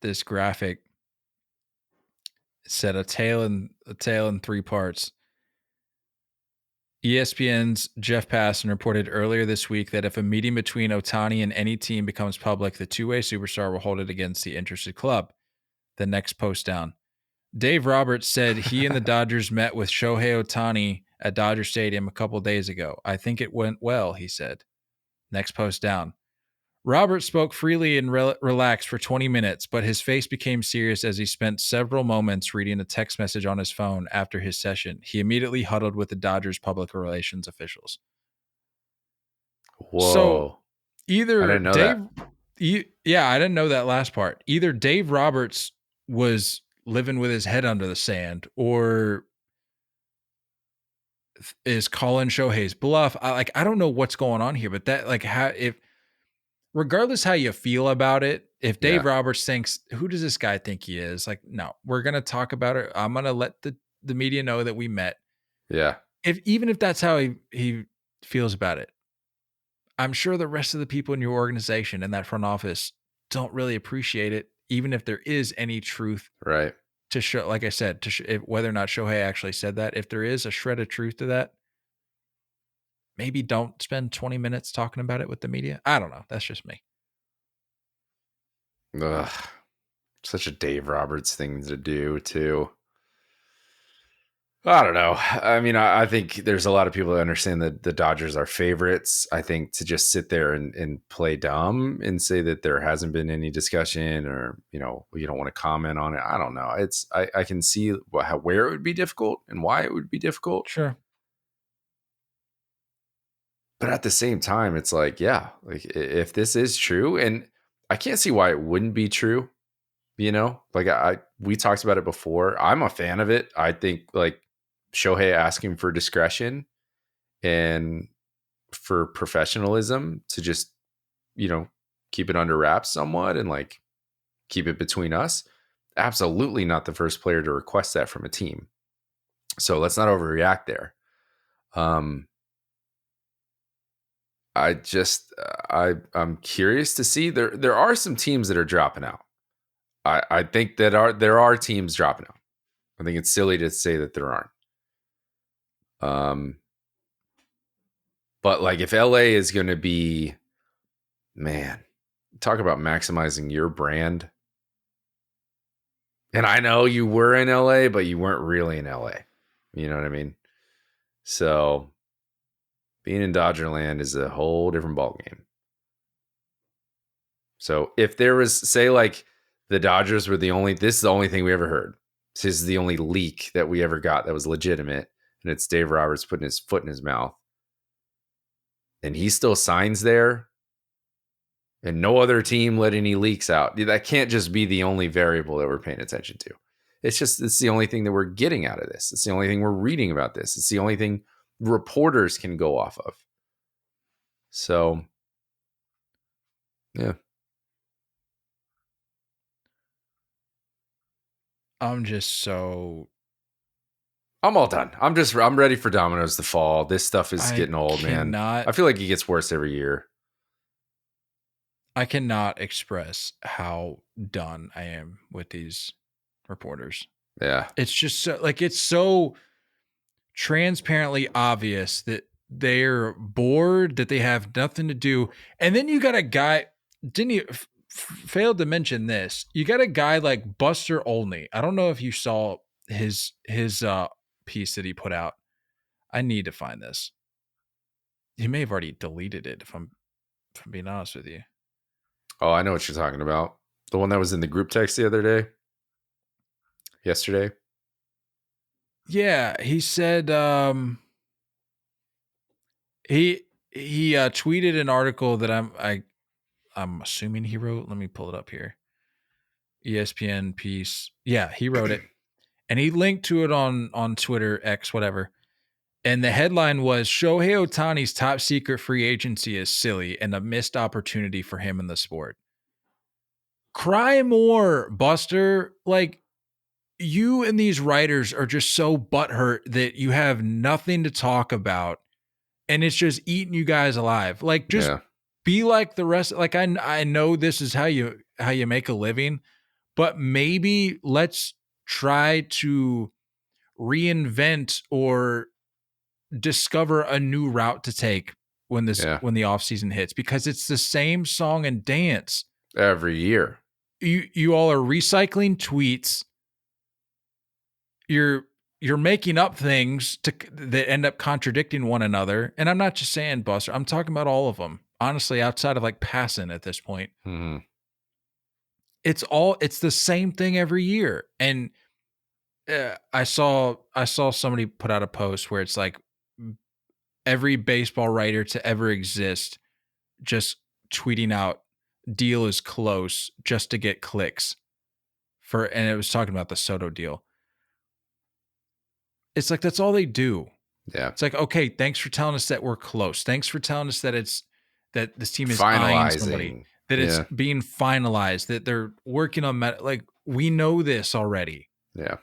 this graphic. It said a tale in three parts. ESPN's Jeff Passan reported earlier this week that if a meeting between Ohtani and any team becomes public, the two-way superstar will hold it against the interested club. The next post down. Dave Roberts said he and the Dodgers met with Shohei Ohtani at Dodger Stadium a couple days ago. I think it went well, he said. Next post down. Roberts spoke freely and relaxed for 20 minutes, but his face became serious as he spent several moments reading a text message on his phone after his session. He immediately huddled with the Dodgers public relations officials. Whoa. So either I didn't know Dave, yeah, I didn't know that last part. Either Dave Roberts was living with his head under the sand or is calling Shohei's bluff. I don't know what's going on here, but that regardless how you feel about it, if Dave Roberts thinks, who does this guy think he is? Like, no, we're going to talk about it. I'm going to let the media know that we met. Yeah. Even if that's how he feels about it, I'm sure the rest of the people in your organization and that front office don't really appreciate it, even if there is any truth. Right. To show, like I said, whether or not Shohei actually said that, if there is a shred of truth to that, maybe don't spend 20 minutes talking about it with the media. I don't know. That's just me. Ugh. Such a Dave Roberts thing to do, too. I don't know. I mean, I think there's a lot of people that understand that the Dodgers are favorites. I think to just sit there and play dumb and say that there hasn't been any discussion or, you don't want to comment on it. I don't know. I can see where it would be difficult and why it would be difficult. Sure. But at the same time, it's like, yeah, like if this is true, and I can't see why it wouldn't be true, like we talked about it before. I'm a fan of it. I think like Shohei asking for discretion and for professionalism to just, keep it under wraps somewhat and like keep it between us. Absolutely not the first player to request that from a team. So let's not overreact there. I'm curious to see there are some teams that are dropping out. I think that there are teams dropping out. I think it's silly to say that there aren't. But like if LA is going to be, man, talk about maximizing your brand. And I know you were in LA, but you weren't really in LA. You know what I mean? So being in Dodgerland is a whole different ballgame. So if there was, say, like the Dodgers were this is the only thing we ever heard. This is the only leak that we ever got that was legitimate. And it's Dave Roberts putting his foot in his mouth. And he still signs there. And no other team let any leaks out. That can't just be the only variable that we're paying attention to. It's the only thing that we're getting out of this. It's the only thing we're reading about this. It's the only thing reporters can go off of. So, yeah. I'm all done. I'm ready for dominoes to fall. This stuff is getting old, man. I feel like it gets worse every year. I cannot express how done I am with these reporters. Yeah. It's just it's so transparently obvious that they're bored, that they have nothing to do. And then you got a guy, didn't you failed to mention this? You got a guy like Buster Olney. I don't know if you saw his piece that he put out. I need to find this. He may have already deleted it if I'm being honest with you. Oh, I know what you're talking about. The one that was in the group text the other day. Yesterday. Yeah, he said he tweeted an article that I'm assuming he wrote. Let me pull it up here. ESPN piece. Yeah, he wrote it. And he linked to it on Twitter, X, whatever. And the headline was Shohei Ohtani's top secret free agency is silly and a missed opportunity for him in the sport. Cry more, Buster. Like, you and these writers are just so butthurt that you have nothing to talk about, and it's just eating you guys alive. Like, just be like the rest. Like, I know this is how you make a living, but maybe let's try to reinvent or discover a new route to take when the off season hits, because it's the same song and dance every year. You all are recycling tweets. You're making up things that end up contradicting one another. And I'm not just saying Buster, I'm talking about all of them. Honestly, outside of like passing at this point. Mm-hmm. It's the same thing every year. And I saw somebody put out a post where it's like every baseball writer to ever exist just tweeting out deal is close just to get clicks and it was talking about the Soto deal. It's like, that's all they do. Yeah. It's like, okay, thanks for telling us that we're close. Thanks for telling us that that this team is finalizing eyeing somebody, that it's being finalized, that they're working on like, we know this already. Yeah.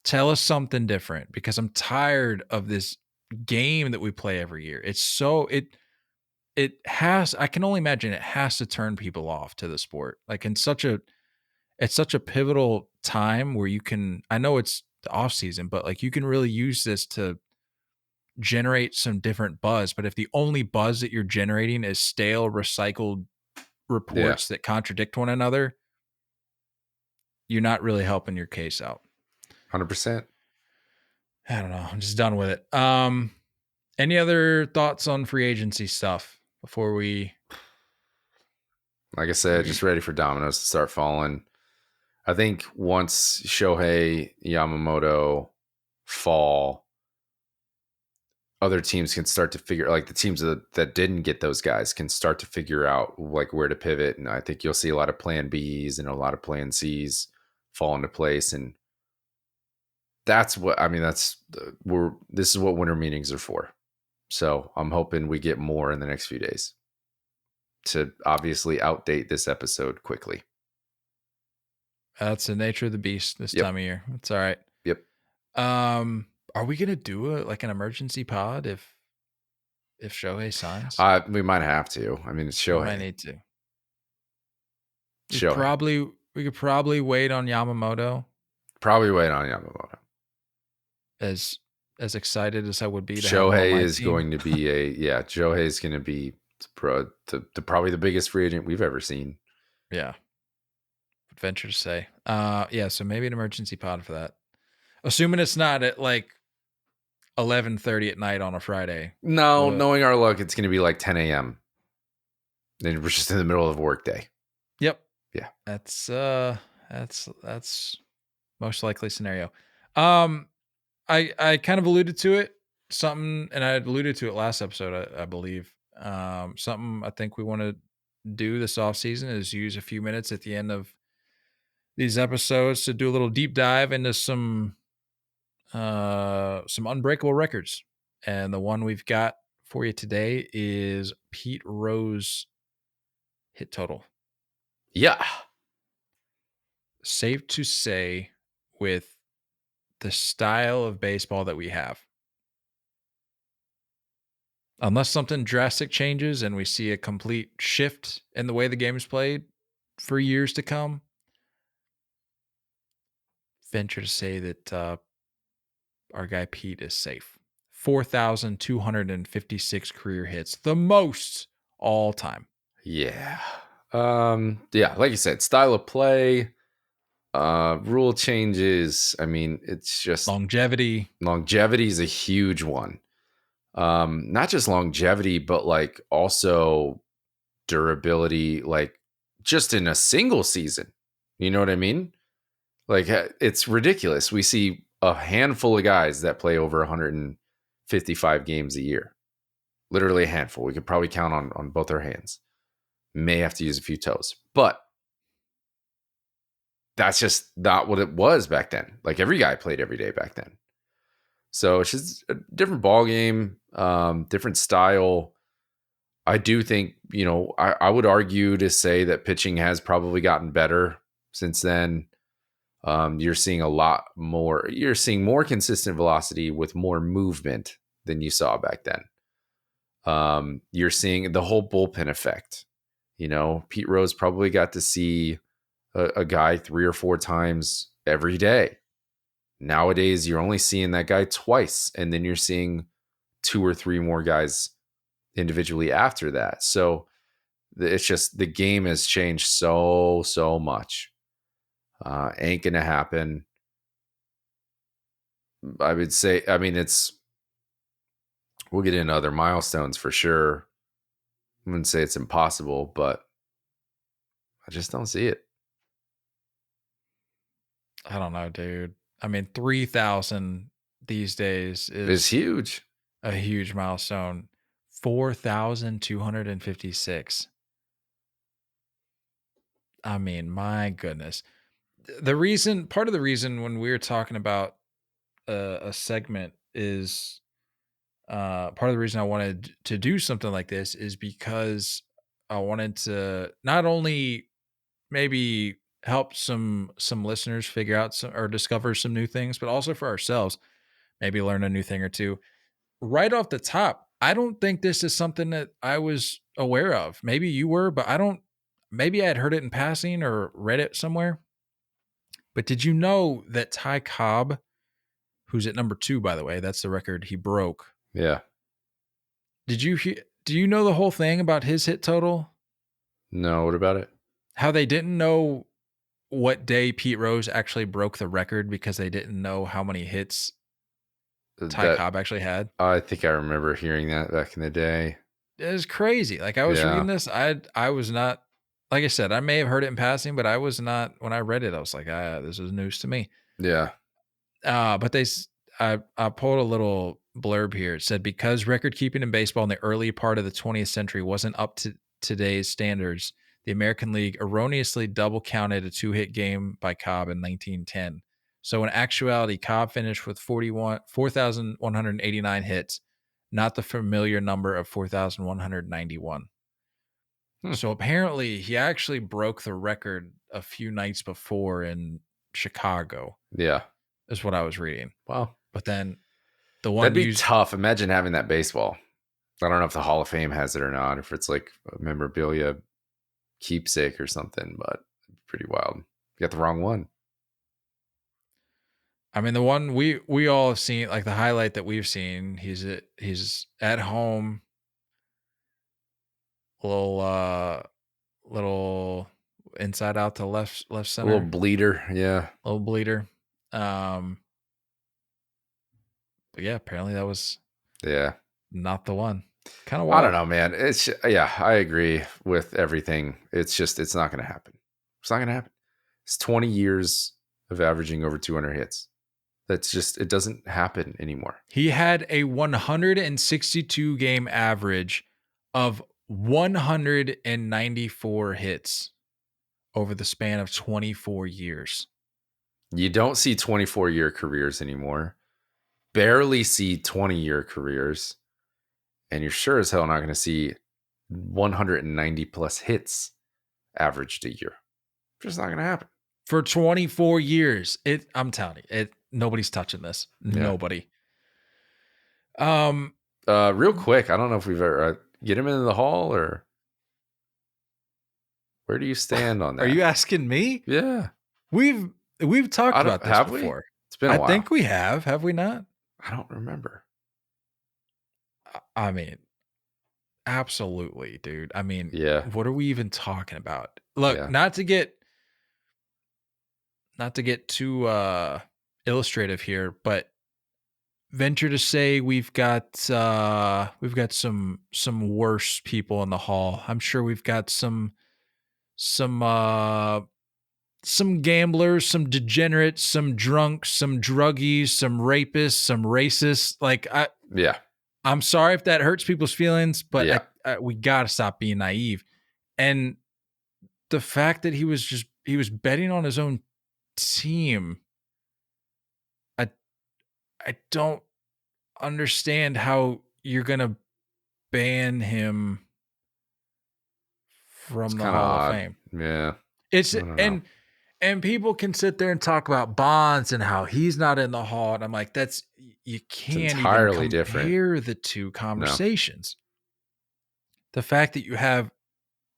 Tell us something different, because I'm tired of this game that we play every year. It's so I can only imagine it has to turn people off to the sport. Like, it's such a pivotal time where I know it's the off season, but like, you can really use this to generate some different buzz. But if the only buzz that you're generating is stale, recycled reports that contradict one another, you're not really helping your case out. 100%. I don't know. I'm just done with it. Any other thoughts on free agency stuff before we? Like I said, just ready for dominoes to start falling. I think once Shohei, Yamamoto fall, other teams can start to figure, like the teams that didn't get those guys can start to figure out like where to pivot. And I think you'll see a lot of plan Bs and a lot of plan Cs fall into place. And this is what winter meetings are for. So I'm hoping we get more in the next few days to obviously outdate this episode quickly. That's the nature of the beast this time of year. It's all right. Yep. Are we gonna do an emergency pod if Shohei signs? We might have to. I mean, it's Shohei. We might need to. Shohei. We could probably wait on Yamamoto. Probably wait on Yamamoto. As excited as I would be to Shohei is going to be Shohei is going to be probably the biggest free agent we've ever seen. Yeah. Would venture to say. So maybe an emergency pod for that. Assuming it's not at like 11:30 at night on a Friday. No, knowing our luck, it's going to be like 10 a.m. Then we're just in the middle of a work day. Yep. Yeah. That's most likely scenario. I kind of alluded to it, and I alluded to it last episode, I believe. Something I think we want to do this off season is use a few minutes at the end of these episodes to do a little deep dive into some unbreakable records. And the one we've got for you today is Pete Rose hit total. Yeah. Safe to say, with the style of baseball that we have, unless something drastic changes and we see a complete shift in the way the game is played for years to come, venture to say that our guy Pete is safe. 4,256 career hits, the most all time. Yeah. Like you said, style of play, rule changes. I mean, it's just longevity. Longevity is a huge one. Not just longevity, but like also durability, like just in a single season. You know what I mean? Like, it's ridiculous. We see a handful of guys that play over 155 games a year. Literally a handful. We could probably count on both our hands. May have to use a few toes, but that's just not what it was back then. Like, every guy played every day back then. So it's just a different ball game, different style. I do think, I would argue to say that pitching has probably gotten better since then. You're seeing you're seeing more consistent velocity with more movement than you saw back then. You're seeing the whole bullpen effect. Pete Rose probably got to see a guy 3 or 4 times every day. Nowadays, you're only seeing that guy twice, and then you're seeing 2 or 3 more guys individually after that. So it's just the game has changed so much. Ain't gonna happen. I would say, we'll get into other milestones for sure. I wouldn't say it's impossible, but I just don't see it. I don't know, dude. 3,000 these days It's is huge. a huge milestone. 4,256. My goodness. Part of the reason when we were talking about a segment is part of the reason I wanted to do something like this is because I wanted to not only maybe help some listeners figure out some or discover some new things, but also for ourselves, maybe learn a new thing or two. Right off the top, I don't think this is something that I was aware of. Maybe you were, but maybe I had heard it in passing or read it somewhere. But did you know that Ty Cobb, who's at number 2, by the way, that's the record he broke. Yeah. Do you know the whole thing about his hit total? No, what about it? How they didn't know what day Pete Rose actually broke the record because they didn't know how many hits Ty Cobb actually had. I think I remember hearing that back in the day. It was crazy. Like I was reading this, I was not, like I said, I may have heard it in passing, but I was not, when I read it, I was like, this is news to me. Yeah. But I pulled a little blurb here. It said, because record keeping in baseball in the early part of the 20th century wasn't up to today's standards, the American League erroneously double counted a 2-hit game by Cobb in 1910. So in actuality, Cobb finished with 4,189 hits, not the familiar number of 4,191. So apparently he actually broke the record a few nights before in Chicago. Yeah. Is what I was reading. Wow. But then the one that'd be tough. Imagine having that baseball. I don't know if the Hall of Fame has it or not, if it's like a memorabilia keepsake or something, but pretty wild. You got the wrong one. The one we all have seen, like the highlight that we've seen, he's at home, little inside out to left center, a little bleeder, yeah, little bleeder. But yeah, apparently that was not the one. Kind of wild. I don't know, man. I agree with everything. It's not going to happen. It's not going to happen. It's 20 years of averaging over 200 hits. That's it doesn't happen anymore. He had a 162 game average of 194 hits over the span of 24 years. You don't see 24-year careers anymore. Barely see 20-year careers. And you're sure as hell not going to see 190 plus hits averaged a year. Just not going to happen. For 24 years. I'm telling you, nobody's touching this. Yeah. Nobody. Real quick, I don't know if we've ever get him into the Hall, or where do you stand on that? Are you asking me? Yeah. We've talked about this before. It's been a while. I think we have we not? I don't remember. Absolutely, dude. Yeah. What are we even talking about? Look, not to get too illustrative here, but venture to say we've got some worse people in the Hall. I'm sure we've got some gamblers, some degenerates, some drunks, some druggies, some rapists, some racists. I'm sorry if that hurts people's feelings, but we got to stop being naive. And the fact that he was betting on his own team, I don't understand how you're going to ban him It's from the kind of Hall of odd. Fame. Yeah. It's I don't know. and people can sit there and talk about Bonds and how he's not in the Hall, and I'm like, you can't even entirely different. compare the two conversations. The fact that you have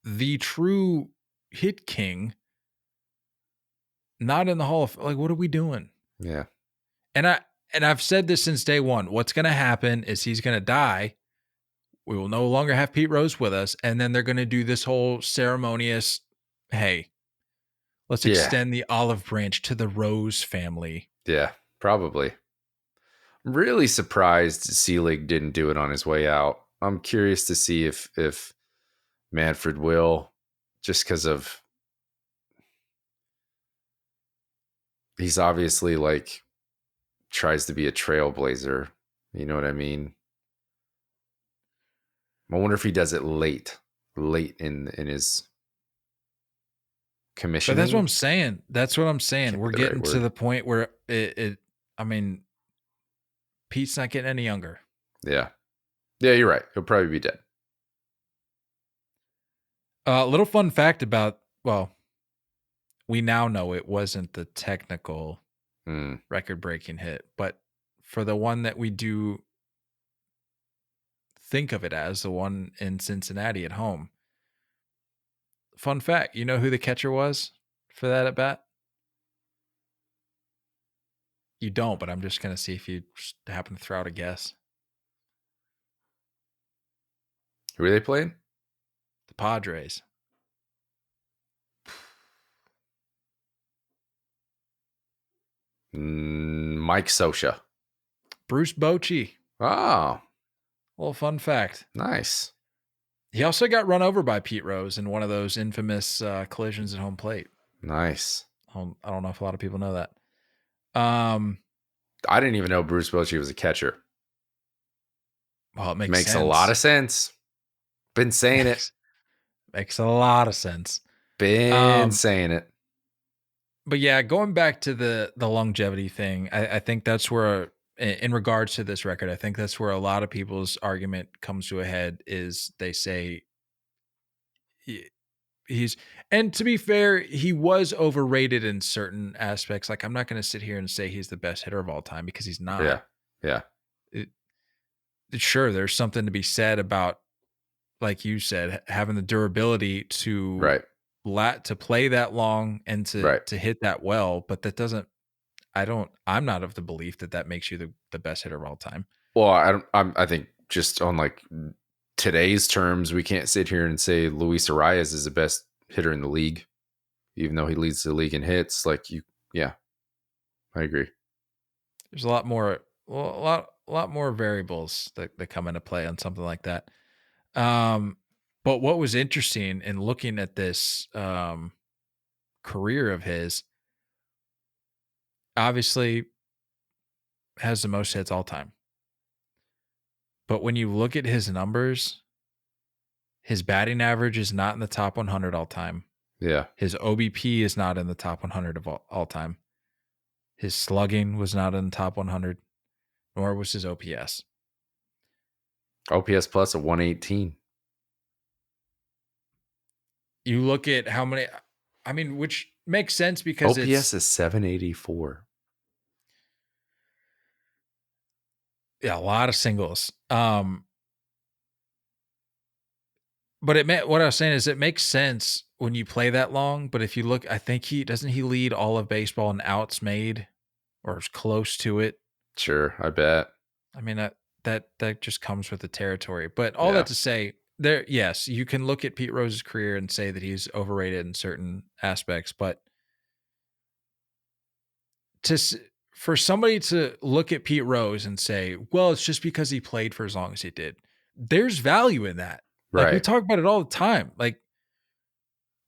the true hit king not in the Hall of, like, what are we doing? Yeah. And I've said this since day one. What's going to happen is he's going to die. We will no longer have Pete Rose with us, and then they're going to do this whole ceremonious, hey, let's extend the olive branch to the Rose family. Yeah, probably. I'm really surprised Selig didn't do it on his way out. I'm curious to see if Manfred will, just because of he's obviously like tries to be a trailblazer. You know what I mean? I wonder if he does it late in his commissioning. But that's what I'm saying. That's what I'm saying. Can't We're be the right getting to word. the point where I mean, Pete's not getting any younger. Yeah. Yeah, you're right. He'll probably be dead. Little fun fact about, well, we now know it wasn't the technical record-breaking hit, but for the one that we do think of it as, the one in Cincinnati at home. Fun fact, you know who the catcher was for that at bat? You don't, but I'm just going to see if you happen to throw out a guess. Who are they playing? The Padres. Mike Scioscia. Bruce Bochy. Oh, Little fun fact. nice. He also got run over by Pete Rose in one of those infamous collisions at home plate. Nice. I don't know if a lot of people know that. I didn't even know Bruce Bochy was a catcher. Well, it Makes sense. a lot of sense. Been saying it. Makes a lot of sense. Been saying it. But yeah, going back to the longevity thing, I think that's where, in regards to this record, I think that's where a lot of people's argument comes to a head. Is they say he's, and to be fair, he was overrated in certain aspects. Like, I'm not going to sit here and say he's the best hitter of all time, because he's not. Yeah. Sure, there's something to be said about, like you said, having the durability to to play that long and to hit that well, but that doesn't. I'm not of the belief that makes you the best hitter of all time. Well, I think just on like today's terms, we can't sit here and say Luis Arias is the best hitter in the league, even though he leads the league in hits. Like I agree. There's a lot more variables that come into play on something like that. But what was interesting in looking at this career of his, obviously has the most hits all time. But when you look at his numbers, his batting average is not in the top 100 all time. Yeah. His OBP is not in the top 100 of all time. His slugging was not in the top 100, nor was his OPS. OPS plus of 118. You look at how many, which makes sense because OPS is 784. Yeah, a lot of singles. But what I was saying is it makes sense when you play that long. But if you look, I think he lead all of baseball in outs made, or is close to it. Sure, I bet. I mean, that just comes with the territory. But all that to say, yes, you can look at Pete Rose's career and say that he's overrated in certain aspects, but for somebody to look at Pete Rose and say, well, it's just because he played for as long as he did, there's value in that. Like, we talk about it all the time. Like,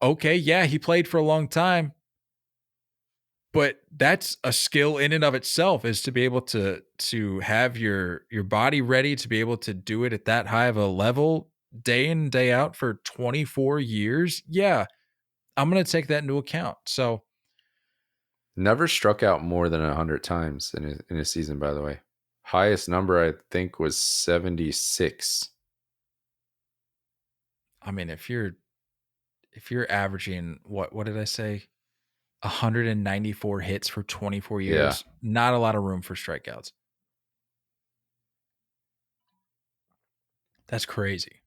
okay, yeah, he played for a long time, but that's a skill in and of itself, is to be able to have your body ready to be able to do it at that high of a level day in and day out for 24 years. Yeah, I'm going to take that into account. So, never struck out more than 100 times in a season, by the way. Highest number, I think, was 76. I mean, if you're averaging what did I say? 194 hits for 24 Yeah. years, not a lot of room for strikeouts. That's crazy.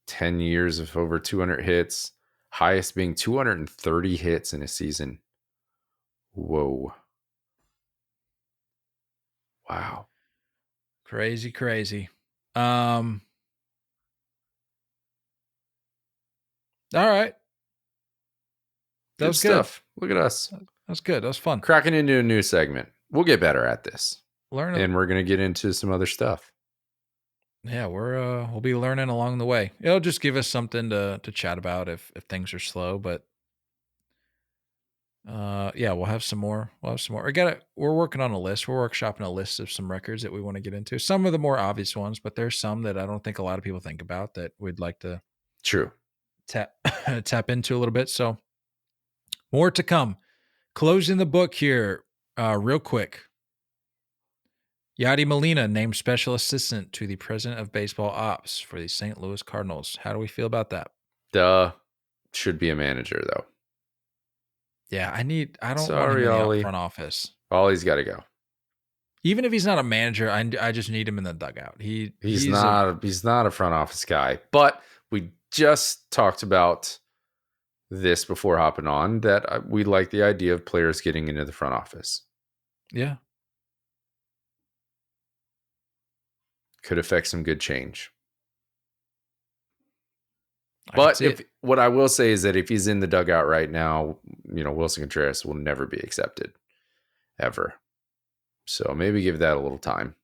10 years of over 200 hits. Highest being 230 hits in a season. Whoa. Wow. Crazy. All right. That Good was stuff. Look at us. That's good. That was fun. Cracking into a new segment. We'll get better at this. Learning. And we're going to get into some other stuff. Yeah, we'll be learning along the way. It'll just give us something to chat about if things are slow, but yeah, we'll have some more. We're working on a list. We're workshopping a list of some records that we want to get into. Some of the more obvious ones, but there's some that I don't think a lot of people think about that we'd like to True. tap into a little bit. So more to come. Closing the book here, real quick. Yadi Molina named special assistant to the president of baseball ops for the St. Louis Cardinals. How do we feel about that? Should be a manager, though. Yeah, I don't Sorry, want him in Ollie. the front office. Ollie's got to go. Even if he's not a manager, I just need him in the dugout. He's not a front office guy. But we just talked about this before hopping on, that we like the idea of players getting into the front office. Yeah. Could affect some good change. But what I will say is that if he's in the dugout right now, Wilson Contreras will never be accepted ever. So maybe give that a little time.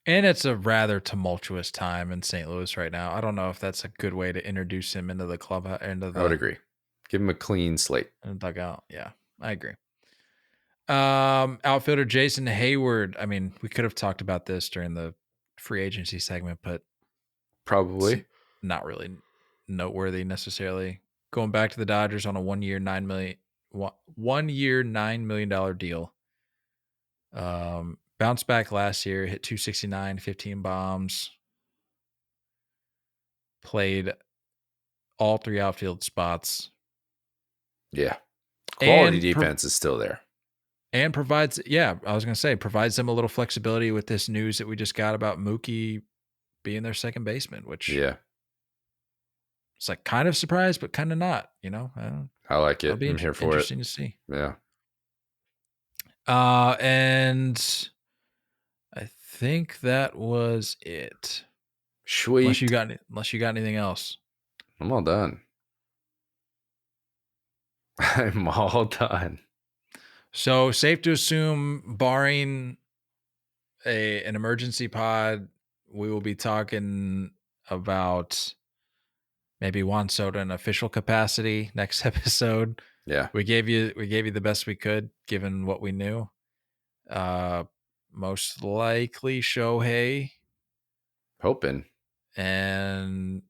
And it's a rather tumultuous time in St. Louis right now. I don't know if that's a good way to introduce him into the club. I would agree. Give him a clean slate. In the dugout. Yeah, I agree. Outfielder Jason Hayward. I mean, we could have talked about this during the free agency segment, but probably not really noteworthy necessarily. Going back to the Dodgers on a 1 year, $9 million deal. Bounced back last year, hit 269, 15 bombs. Played all 3 outfield spots. Yeah. Quality defense is still there. And provides them a little flexibility with this news that we just got about Mookie being their second baseman, which it's like kind of surprised, but kind of not, I like it. I'm here for it. Interesting to see. Yeah. And I think that was it. Sweet. Unless you got anything else. I'm all done. I'm all done. So safe to assume, barring an emergency pod, we will be talking about maybe Juan Soto in official capacity next episode. Yeah. We gave you the best we could given what we knew. Most likely Shohei. Hoping. And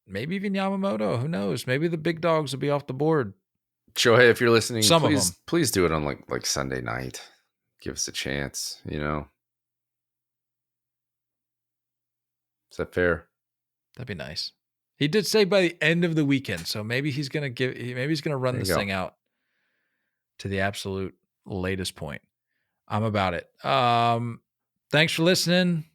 maybe even Yamamoto. Who knows? Maybe the big dogs will be off the board. Shohei, if you're listening, please do it on like Sunday night. Give us a chance, Is that fair? That'd be nice. He did say by the end of the weekend, so maybe he's gonna run this thing out to the absolute latest point. I'm about it. Thanks for listening.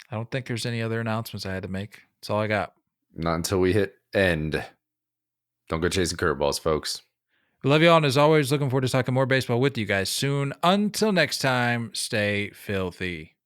I don't think there's any other announcements I had to make. That's all I got. Not until we hit end. Don't go chasing curveballs, folks. We love you all, and as always, looking forward to talking more baseball with you guys soon. Until next time, stay filthy.